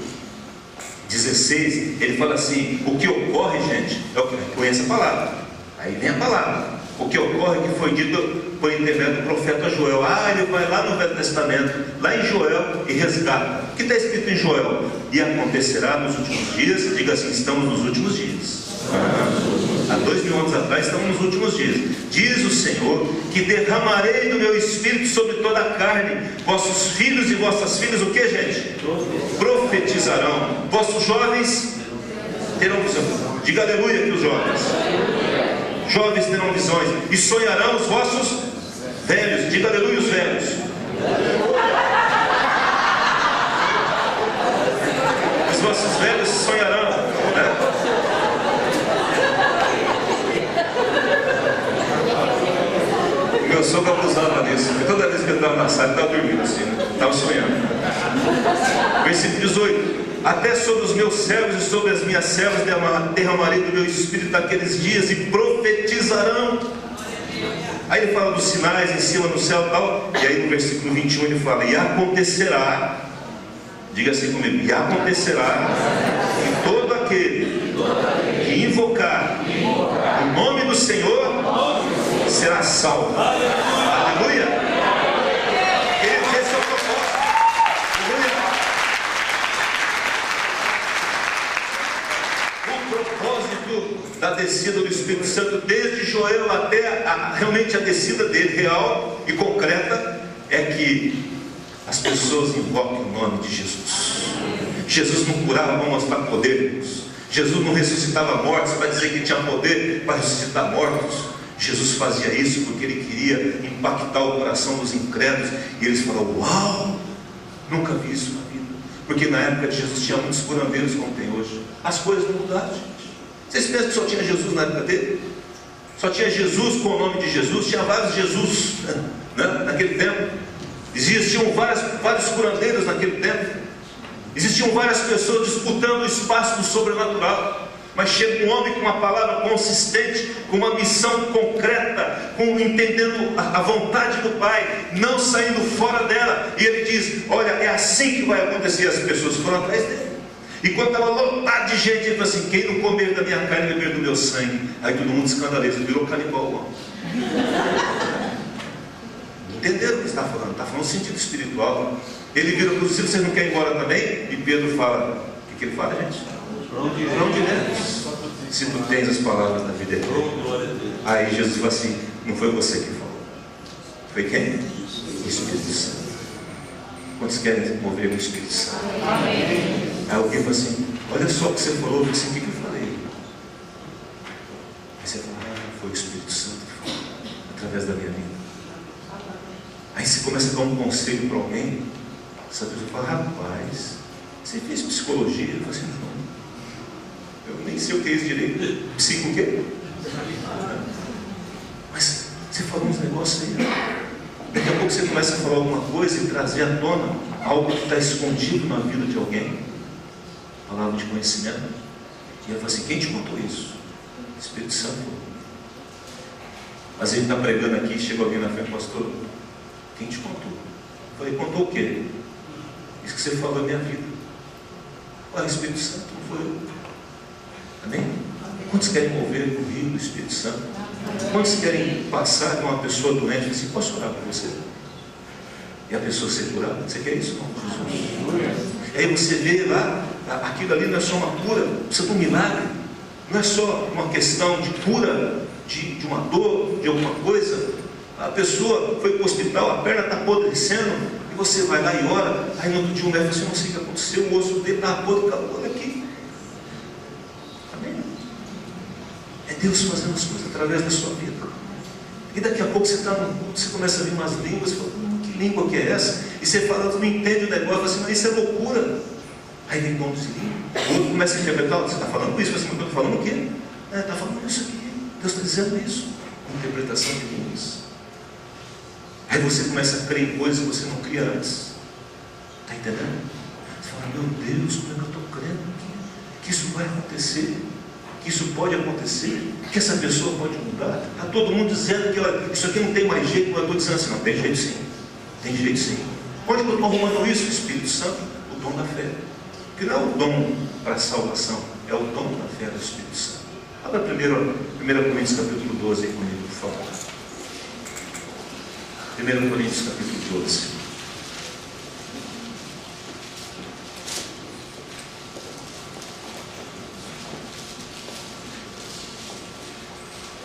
16, ele fala assim, o que ocorre, gente, é o que conhece a palavra. Aí vem a palavra. O que ocorre é que foi dito por intermédio do profeta Joel. Ele vai lá no Velho Testamento, lá em Joel, e resgata. O que está escrito em Joel? E acontecerá nos últimos dias, diga assim, estamos nos últimos dias. Há 2000 anos atrás, estamos nos últimos dias. Diz o Senhor, que derramarei do meu Espírito sobre toda a carne. Vossos filhos e vossas filhas, o que, gente? Profetizarão. Vossos jovens terão visão. Diga aleluia aqui os jovens. Jovens terão visões, e sonharão os vossos velhos. Diga aleluia os velhos. Os vossos velhos sonharão, né? Meu sogro abusava disso, porque toda vez que eu estava na sala, ele estava dormindo assim, né? Estava sonhando. Versículo 18. Até sobre os meus servos e sobre as minhas servas derramarei do meu Espírito naqueles dias e profetizarão. Aí ele fala dos sinais em cima no céu e tal. E aí no versículo 21 ele fala, e acontecerá, diga assim comigo, e acontecerá que todo aquele que invocar o nome do Senhor será salvo. Aleluia. Da descida do Espírito Santo, desde Joel até realmente a descida dele, real e concreta, é que as pessoas invocam o nome de Jesus. Jesus não curava para mostrar poder. Jesus não ressuscitava mortos para dizer que tinha poder para ressuscitar mortos. Jesus fazia isso porque ele queria impactar o coração dos incrédulos. E eles falaram, uau, nunca vi isso na vida. Porque na época de Jesus tinha muitos curandeiros como tem hoje. As coisas não mudaram, gente. Vocês pensam que só tinha Jesus na época dele? Só tinha Jesus com o nome de Jesus? Tinha vários Jesus, né? Naquele tempo. Existiam vários curandeiros naquele tempo. Existiam várias pessoas disputando o espaço do sobrenatural. Mas chega um homem com uma palavra consistente, com uma missão concreta, entendendo a vontade do Pai, não saindo fora dela. E ele diz, olha, é assim que vai acontecer. As pessoas foram atrás dele. E quando estava lotado de gente, ele falou assim, quem não comer da minha carne, beber do meu sangue. Aí todo mundo escandaliza, virou canibal. Entenderam o que está falando? Está falando no sentido espiritual. Ele vira para os discípulos, vocês não querem ir embora também? E Pedro fala, o que ele fala, gente? Não diremos, se tu tens as palavras da vida eterna. Aí Jesus fala assim, não foi você que falou. Foi quem? O Espírito Santo. Quantos querem mover o Espírito Santo? Aí alguém fala assim, olha só o que você falou. Eu falei assim, o que eu falei? Aí você fala, foi o Espírito Santo que falou, através da minha vida. Aí você começa a dar um conselho para alguém, essa pessoa fala, rapaz, você fez psicologia? Eu falo assim, não, eu nem sei o que é isso direito. Psico o quê? Mas você falou uns negócios aí, daqui a pouco você começa a falar alguma coisa e trazer à tona algo que está escondido na vida de alguém, palavra de conhecimento, e ela fala assim, quem te contou isso? O Espírito Santo. Mas ele está pregando aqui, chega alguém na frente, pastor, quem te contou? Falei, contou o quê? Isso que você falou na minha vida. Olha, o Espírito Santo não foi eu. Amém? Quantos querem mover o rio do Espírito Santo? Quantos querem passar de uma pessoa doente e assim, posso orar por você? E a pessoa ser curada? Você quer isso? Não, Jesus. Aí você vê lá, aquilo ali não é só uma cura, precisa de um milagre. Não é só uma questão de cura de uma dor, de alguma coisa. A pessoa foi para o hospital, a perna está apodrecendo, e você vai lá e ora. Aí no outro dia um médico assim, não sei o que aconteceu, o osso dele está podre, acabou aqui. Amém? É Deus fazendo as coisas através da sua vida. E daqui a pouco você começa a ver umas línguas, você fala, que língua que é essa? E você fala, você não entende o negócio, fala assim, mas isso é loucura. Aí vem dom de língua. O outro começa a interpretar, você está falando isso, mas eu estou falando o quê? Está falando isso aqui. Deus está dizendo isso. Interpretação de línguas. Aí você começa a crer em coisas que você não cria antes. Está entendendo? Você fala, meu Deus, como é que eu estou crendo que isso vai acontecer? Que isso pode acontecer? Que essa pessoa pode mudar? Está todo mundo dizendo que olha, isso aqui não tem mais jeito, mas eu estou dizendo assim, não, tem jeito sim. Tem jeito sim. Onde que eu estou arrumando isso? O Espírito Santo, o dom da fé. Que não é o dom para a salvação, é o dom da fé do Espírito Santo. Abra 1 Coríntios capítulo 12 aí comigo, por favor. 1 Coríntios capítulo 12.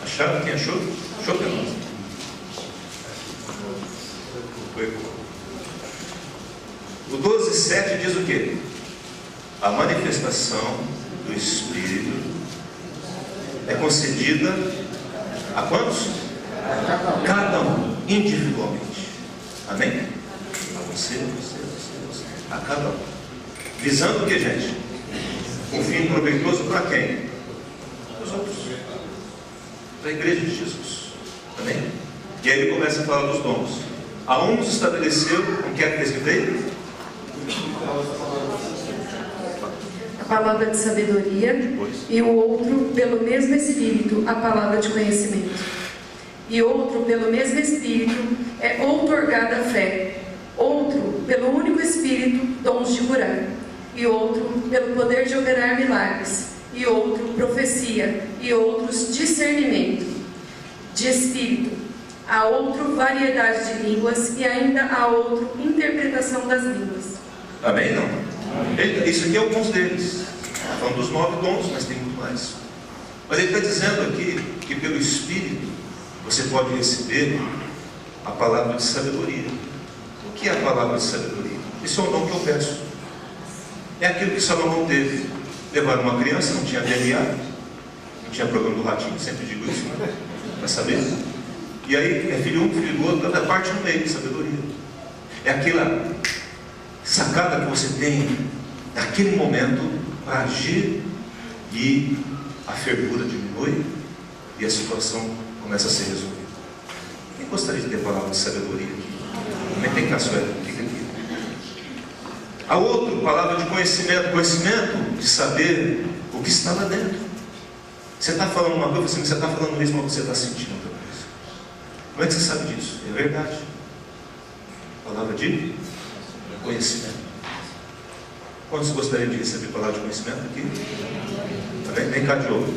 Acharam? Quem achou? Achou para nós? O 12:7 diz o quê? A manifestação do Espírito é concedida a quantos? Cada um, individualmente. Amém? A você. A cada um. Visando o que, gente? Um fim proveitoso para quem? Para os outros. Para a igreja de Jesus. Amém? E aí ele começa a falar dos dons. A um nos estabeleceu, o que é que escreveu? A palavra de sabedoria, e o outro pelo mesmo Espírito, a palavra de conhecimento. E outro pelo mesmo Espírito é outorgada a fé. Outro pelo único Espírito, dons de curar. E outro pelo poder de operar milagres. E outro profecia. E outros discernimento de Espírito. Há outro variedade de línguas. E ainda há outro interpretação das línguas. Amém? Não? Isso aqui é alguns deles. Está falando dos 9 dons, mas tem muito mais. Mas ele está dizendo aqui que pelo Espírito você pode receber a palavra de sabedoria. O que é a palavra de sabedoria? Esse é o dom que eu peço. É aquilo que Salomão teve. Levaram uma criança, não tinha DNA, não tinha programa do ratinho, sempre digo isso, né? Para saber. E aí é filho um, filho do outro, cada parte no meio de sabedoria. É aquela sacada que você tem naquele momento para agir e a fervura diminui e a situação começa a ser resolvida. Quem gostaria de ter palavra de sabedoria aqui? Também tem caçoeira, fica aqui. A outra palavra de conhecimento, conhecimento de saber o que está lá dentro. Você está falando uma coisa, você está falando mesmo o que você está sentindo outra coisa. Como é que você sabe disso? É verdade. Palavra de conhecimento. Quantos gostariam de receber palavra de conhecimento aqui? Também vem cá de ouro.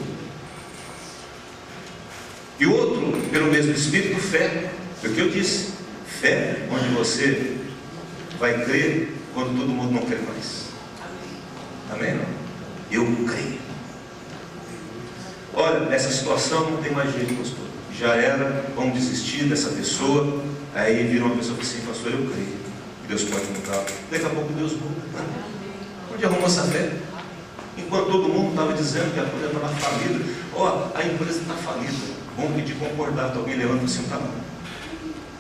E outro, pelo mesmo Espírito, fé. Foi o que eu disse. Fé, onde você vai crer quando todo mundo não crê mais. Amém? Não? Eu creio. Olha, essa situação não tem mais jeito, pastor. Já era, vamos desistir dessa pessoa. Aí vira uma pessoa que assim, pastor, eu creio. Deus pode mudar. Daqui a pouco Deus muda. Onde arrumou essa fé? Enquanto todo mundo estava dizendo que a coisa estava falida. Ó, a empresa está falida. Vamos pedir concordado. Alguém levanta assim, tá bom.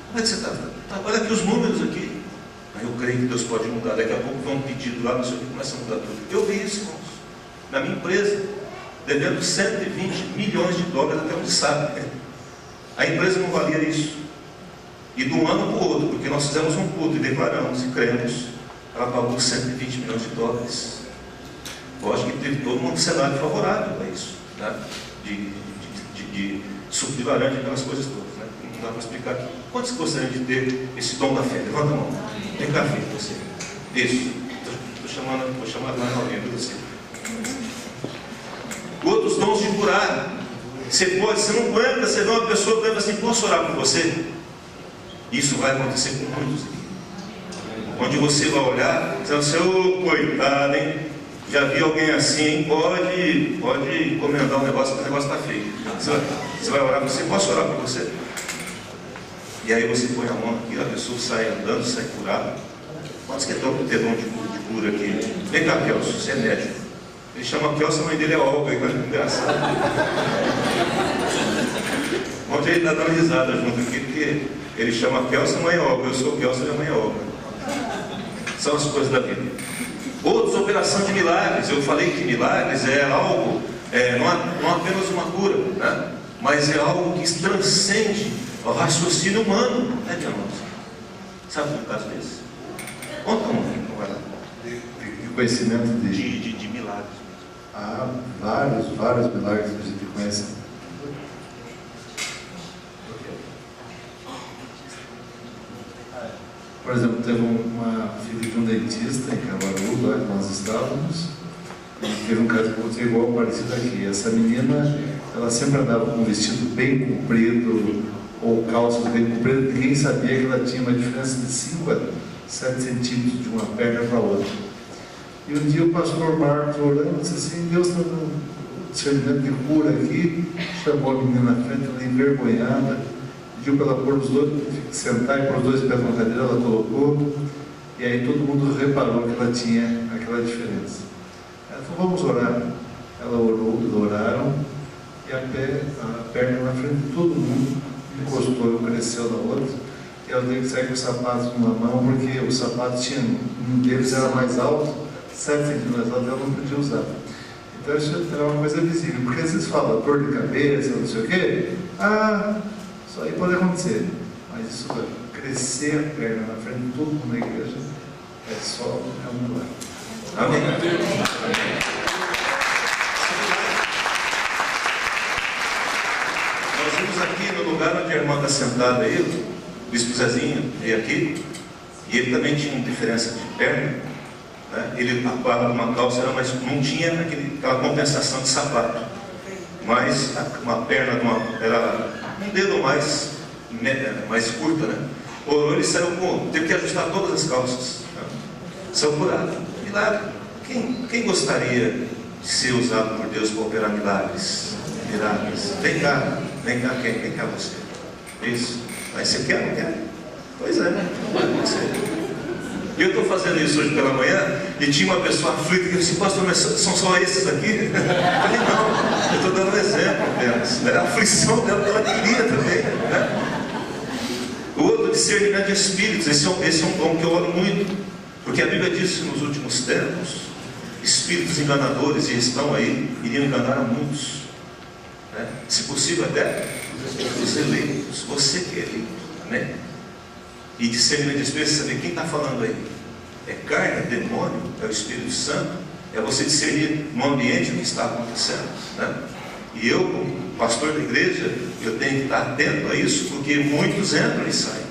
Como é que você está? Olha aqui os números aqui. Aí eu creio que Deus pode mudar. Daqui a pouco vão pedir lá, não sei o que, começa a mudar tudo. Eu vi isso, irmãos. Na minha empresa, devendo 120 milhões de dólares, até onde sabe. Né? A empresa não valia isso. E de um ano para o outro, porque nós fizemos um culto e declaramos e cremos, ela pagou 120 milhões de dólares. Eu acho que teve todo um cenário favorável para isso, tá? de de suco de laranja, aquelas coisas todas, né? Não dá para explicar aqui. Quantos gostariam de ter esse dom da fé? Levanta a mão. Vem cá, filho, você. Isso. Vou chamar a Maria, você. Outros dons de curar. Você não aguenta, você vê uma pessoa que leva assim, posso orar por você? Isso vai acontecer com muitos aqui. Onde você vai olhar, você vai dizer, ô coitado, hein? Já vi alguém assim, pode encomendar um negócio, porque o negócio está feio. Você vai orar por você, posso orar por você? E aí você põe a mão aqui, a pessoa sai andando, sai curada. Quantos que é dom de cura aqui? Vem cá, Kelso, você é médico. Ele chama Kelso, a mãe dele é Olga, que engraçado. Ontem ele está dando risada junto aqui, porque ele chama Kelso, a mãe é Olga. Eu sou Kelso e a mãe é Olga. São as coisas da vida. Outros, operação de milagres. Eu falei que milagres é algo, não apenas uma cura, né? Mas é algo que transcende o raciocínio humano, né, minha irmã? Sabe um caso desse? Conta um, vai lá. De conhecimento de milagres. Há vários milagres que a gente conhece. Por exemplo, teve uma filha de um dentista em Cabaru, lá que nós estávamos, e teve um caso que aconteceu igual parecido aqui. Essa menina, ela sempre andava com um vestido bem comprido, ou calças bem compridas, ninguém sabia que ela tinha uma diferença de 5 a 7 centímetros de uma perna para a outra. E um dia o pastor Marcos, orando, disse assim, Deus está dando um discernimento de cura aqui, chamou a menina na frente, ela envergonhada, pediu para ela pôr os dois, sentar e pôr os dois pés na cadeira, ela colocou, e aí todo mundo reparou que ela tinha aquela diferença. Ela falou, vamos orar. Ela orou, eles oraram, e a perna na frente de todo mundo encostou, cresceu na outra, e ela teve que sair com os sapatos numa mão, porque os sapatos tinham, um deles era mais alto, 7 centímetros mais alto, ela não podia usar. Então isso era uma coisa visível, porque às vezes fala dor de cabeça, não sei o quê, isso aí pode acontecer, mas isso vai crescer a perna na frente de todo mundo na igreja, é um milagre. Amém. Nós vimos aqui no lugar onde a irmã está sentada aí, o bispo Zezinho veio aqui, e ele também tinha uma diferença de perna, né? Ele acabava uma calça, mas não tinha aquela compensação de sapato, mas uma perna era um dedo mais curta, né? Ou ele saiu teve que ajustar todas as calças, né? Saiu curado. Milagre. Quem gostaria de ser usado por Deus para operar milagres? Vem cá, vem cá você. Isso. Mas você quer, não quer? Pois é, não vai acontecer. E eu estou fazendo isso hoje pela manhã, e tinha uma pessoa aflita que disse, pastor, mas são só esses aqui? Eu falei, não, eu estou dando um exemplo apenas, né? A aflição dela, ela queria também, né? O outro, discernimento de espíritos, esse é um dom que eu oro muito, porque a Bíblia diz que nos últimos tempos, espíritos enganadores, e estão aí, iriam enganar a muitos, né? Se possível até os eleitos, você que é eleito, né? E discernimento de espírito, saber quem está falando aí? É carne, é demônio, é o Espírito Santo, é você discernir no ambiente o que está acontecendo, né? E eu, como pastor da igreja, eu tenho que estar atento a isso, porque muitos entram e saem.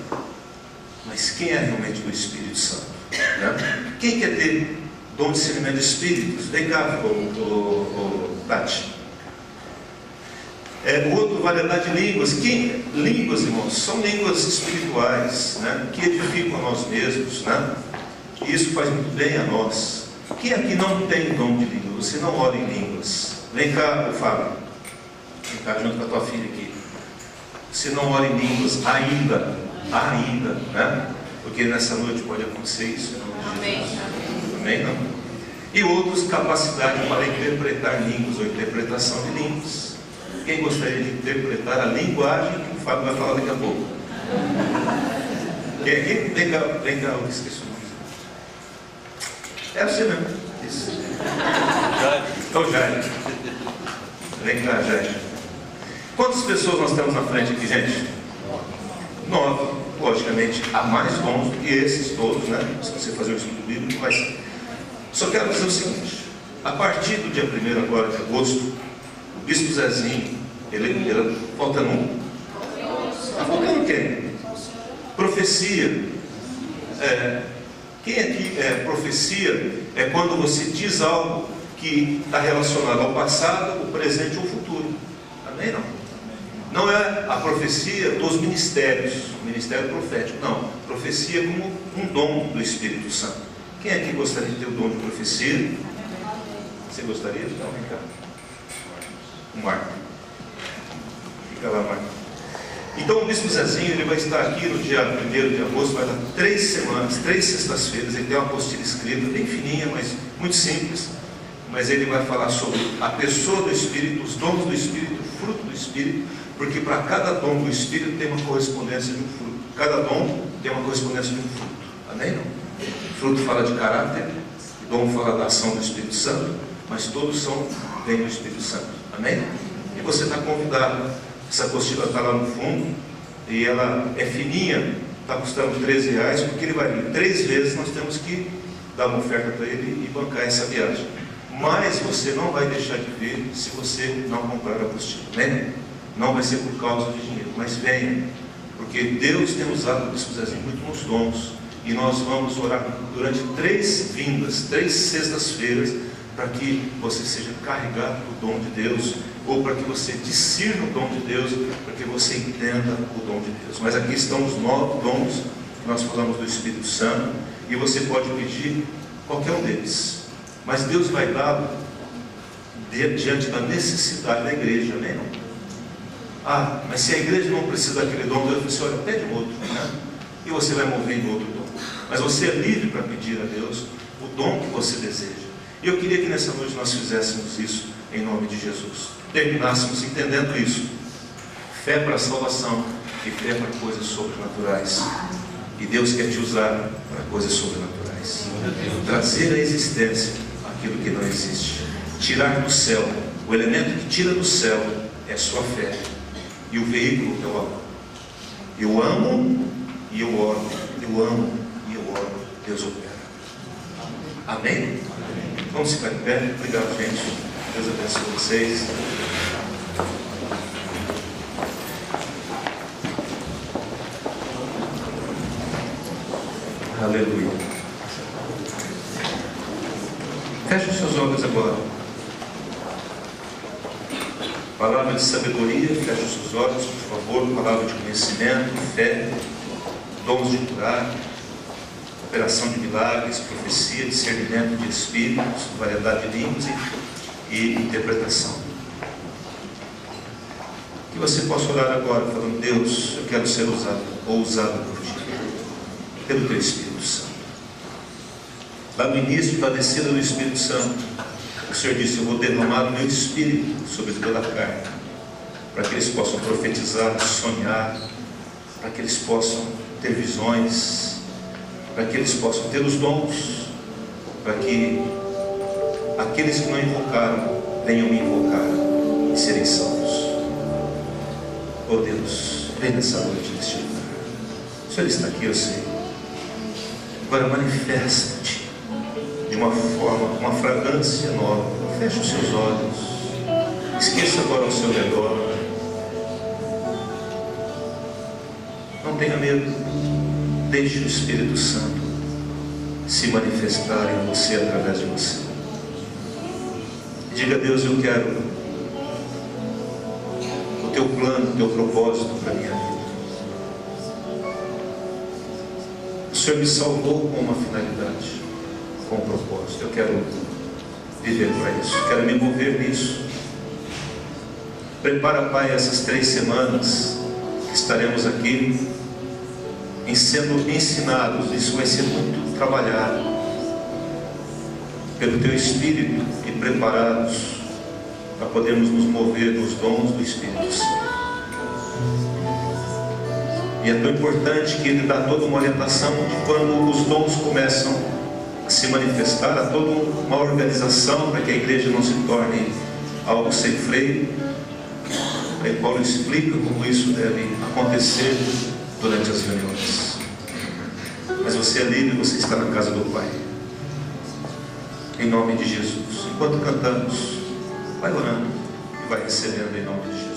Mas quem é realmente o Espírito Santo, né? Quem quer ter dom de discernimento de espíritos? Vem cá, Tati. O outro, variedade de línguas. Línguas, irmãos, são línguas espirituais, né? Que edificam a nós mesmos, né? E isso faz muito bem a nós. Quem aqui não tem dom de língua? Você não ora em línguas? Vem cá, Fábio. Vem cá junto com a tua filha aqui. Você não ora em línguas ainda, né? Porque nessa noite pode acontecer isso. Amém. Amém, não? E outros, capacidade para interpretar línguas ou interpretação de línguas. Quem gostaria de interpretar a linguagem que o Fábio vai falar daqui a pouco? Quem aqui? Vem cá, eu esqueci o nome. É você mesmo. Isso. É o Jair. Vem cá, Jair. Quantas pessoas nós temos na frente aqui, gente? 9. Logicamente, há mais dons do que esses todos, né? Se você fazer um estudo bíblico, mas só quero dizer o seguinte: a partir do dia 1º agora de agosto, o bispo Zezinho Falta um? Está faltando quem? Profecia. Quem aqui profecia é quando você diz algo que está relacionado ao passado, o presente ou o futuro. Amém? Não é a profecia dos ministérios, o ministério profético, não. Profecia como um dom do Espírito Santo. Quem aqui gostaria de ter o dom de profecia? Você gostaria? Então, vem cá. O Marco. Fica lá, Marco. Então o Bispo Zezinho, ele vai estar aqui no dia 1º de agosto, vai dar 3 semanas, 3 sextas-feiras. Ele tem uma apostila escrita, bem fininha, mas muito simples. Mas ele vai falar sobre a pessoa do Espírito, os dons do Espírito, o fruto do Espírito, porque para cada dom do Espírito tem uma correspondência de um fruto. Cada dom tem uma correspondência de um fruto. Amém? Não? O fruto fala de caráter, o dom fala da ação do Espírito Santo, mas todos vêm do Espírito Santo. Amém? E você está convidado. Essa apostila está lá no fundo e ela é fininha, está custando R$13, porque ele vai vir 3 vezes. Nós temos que dar uma oferta para ele e bancar essa viagem. Mas você não vai deixar de ver se você não comprar a apostila, né? Não vai ser por causa de dinheiro, mas venha, porque Deus tem usado o Bispo Zezinho muito nos dons, e nós vamos orar durante 3 vindas, 3 sextas-feiras, para que você seja carregado do dom de Deus, ou para que você discirna o dom de Deus, para que você entenda o dom de Deus. Mas aqui estão os 9 dons que nós falamos do Espírito Santo, e você pode pedir qualquer um deles. Mas Deus vai dar diante da necessidade da igreja, amém? Mas se a igreja não precisa daquele dom, Deus vai dizer, olha, pede um outro, né? E você vai mover em outro dom. Mas você é livre para pedir a Deus o dom que você deseja. E eu queria que nessa noite nós fizéssemos isso em nome de Jesus. Terminássemos entendendo isso. Fé para a salvação e fé para coisas sobrenaturais. E Deus quer te usar para coisas sobrenaturais. Trazer à existência aquilo que não existe. Tirar do céu. O elemento que tira do céu é a sua fé. E o veículo é o amor. Eu amo e eu oro. Eu amo e eu oro. Deus opera. Amém? Vamos ficar de pé. Obrigado, gente. Deus abençoe vocês. Aleluia. Feche os seus olhos agora. Palavra de sabedoria, feche os seus olhos, por favor. Palavra de conhecimento, fé, dons de curar, operação de milagres, profecia, discernimento de espíritos, variedade de línguas e interpretação. Que você possa orar agora, falando, Deus, eu quero ser usado por Ti, pelo Teu Espírito Santo. Lá no início da descida do Espírito Santo, o Senhor disse, eu vou derramar o meu Espírito sobre toda a carne, para que eles possam profetizar, sonhar, para que eles possam ter visões, para que eles possam ter os dons, para que aqueles que não invocaram, venham me invocar e serem salvos. Oh Deus, vem nessa noite neste lugar. O Senhor está aqui, eu sei. Agora manifesta-te de uma forma, uma fragrância nova. Feche os seus olhos. Esqueça agora ao seu redor. Não tenha medo. Deixe o Espírito Santo se manifestar em você através de você. Diga a Deus, eu quero o Teu plano, o Teu propósito para a minha vida. O Senhor me salvou com uma finalidade, com um propósito. Eu quero viver para isso, quero me mover nisso. Prepara, Pai, essas 3 semanas que estaremos aqui em sendo ensinados. Isso vai ser muito trabalhado pelo Teu Espírito e preparados para podermos nos mover nos dons do Espírito Santo. E é tão importante que Ele dá toda uma orientação de quando os dons começam a se manifestar, há toda uma organização para que a igreja não se torne algo sem freio. Aí Paulo explica como isso deve acontecer durante as reuniões. Mas você é livre, você está na casa do Pai. Em nome de Jesus. Enquanto cantamos, vai orando e vai recebendo em nome de Jesus.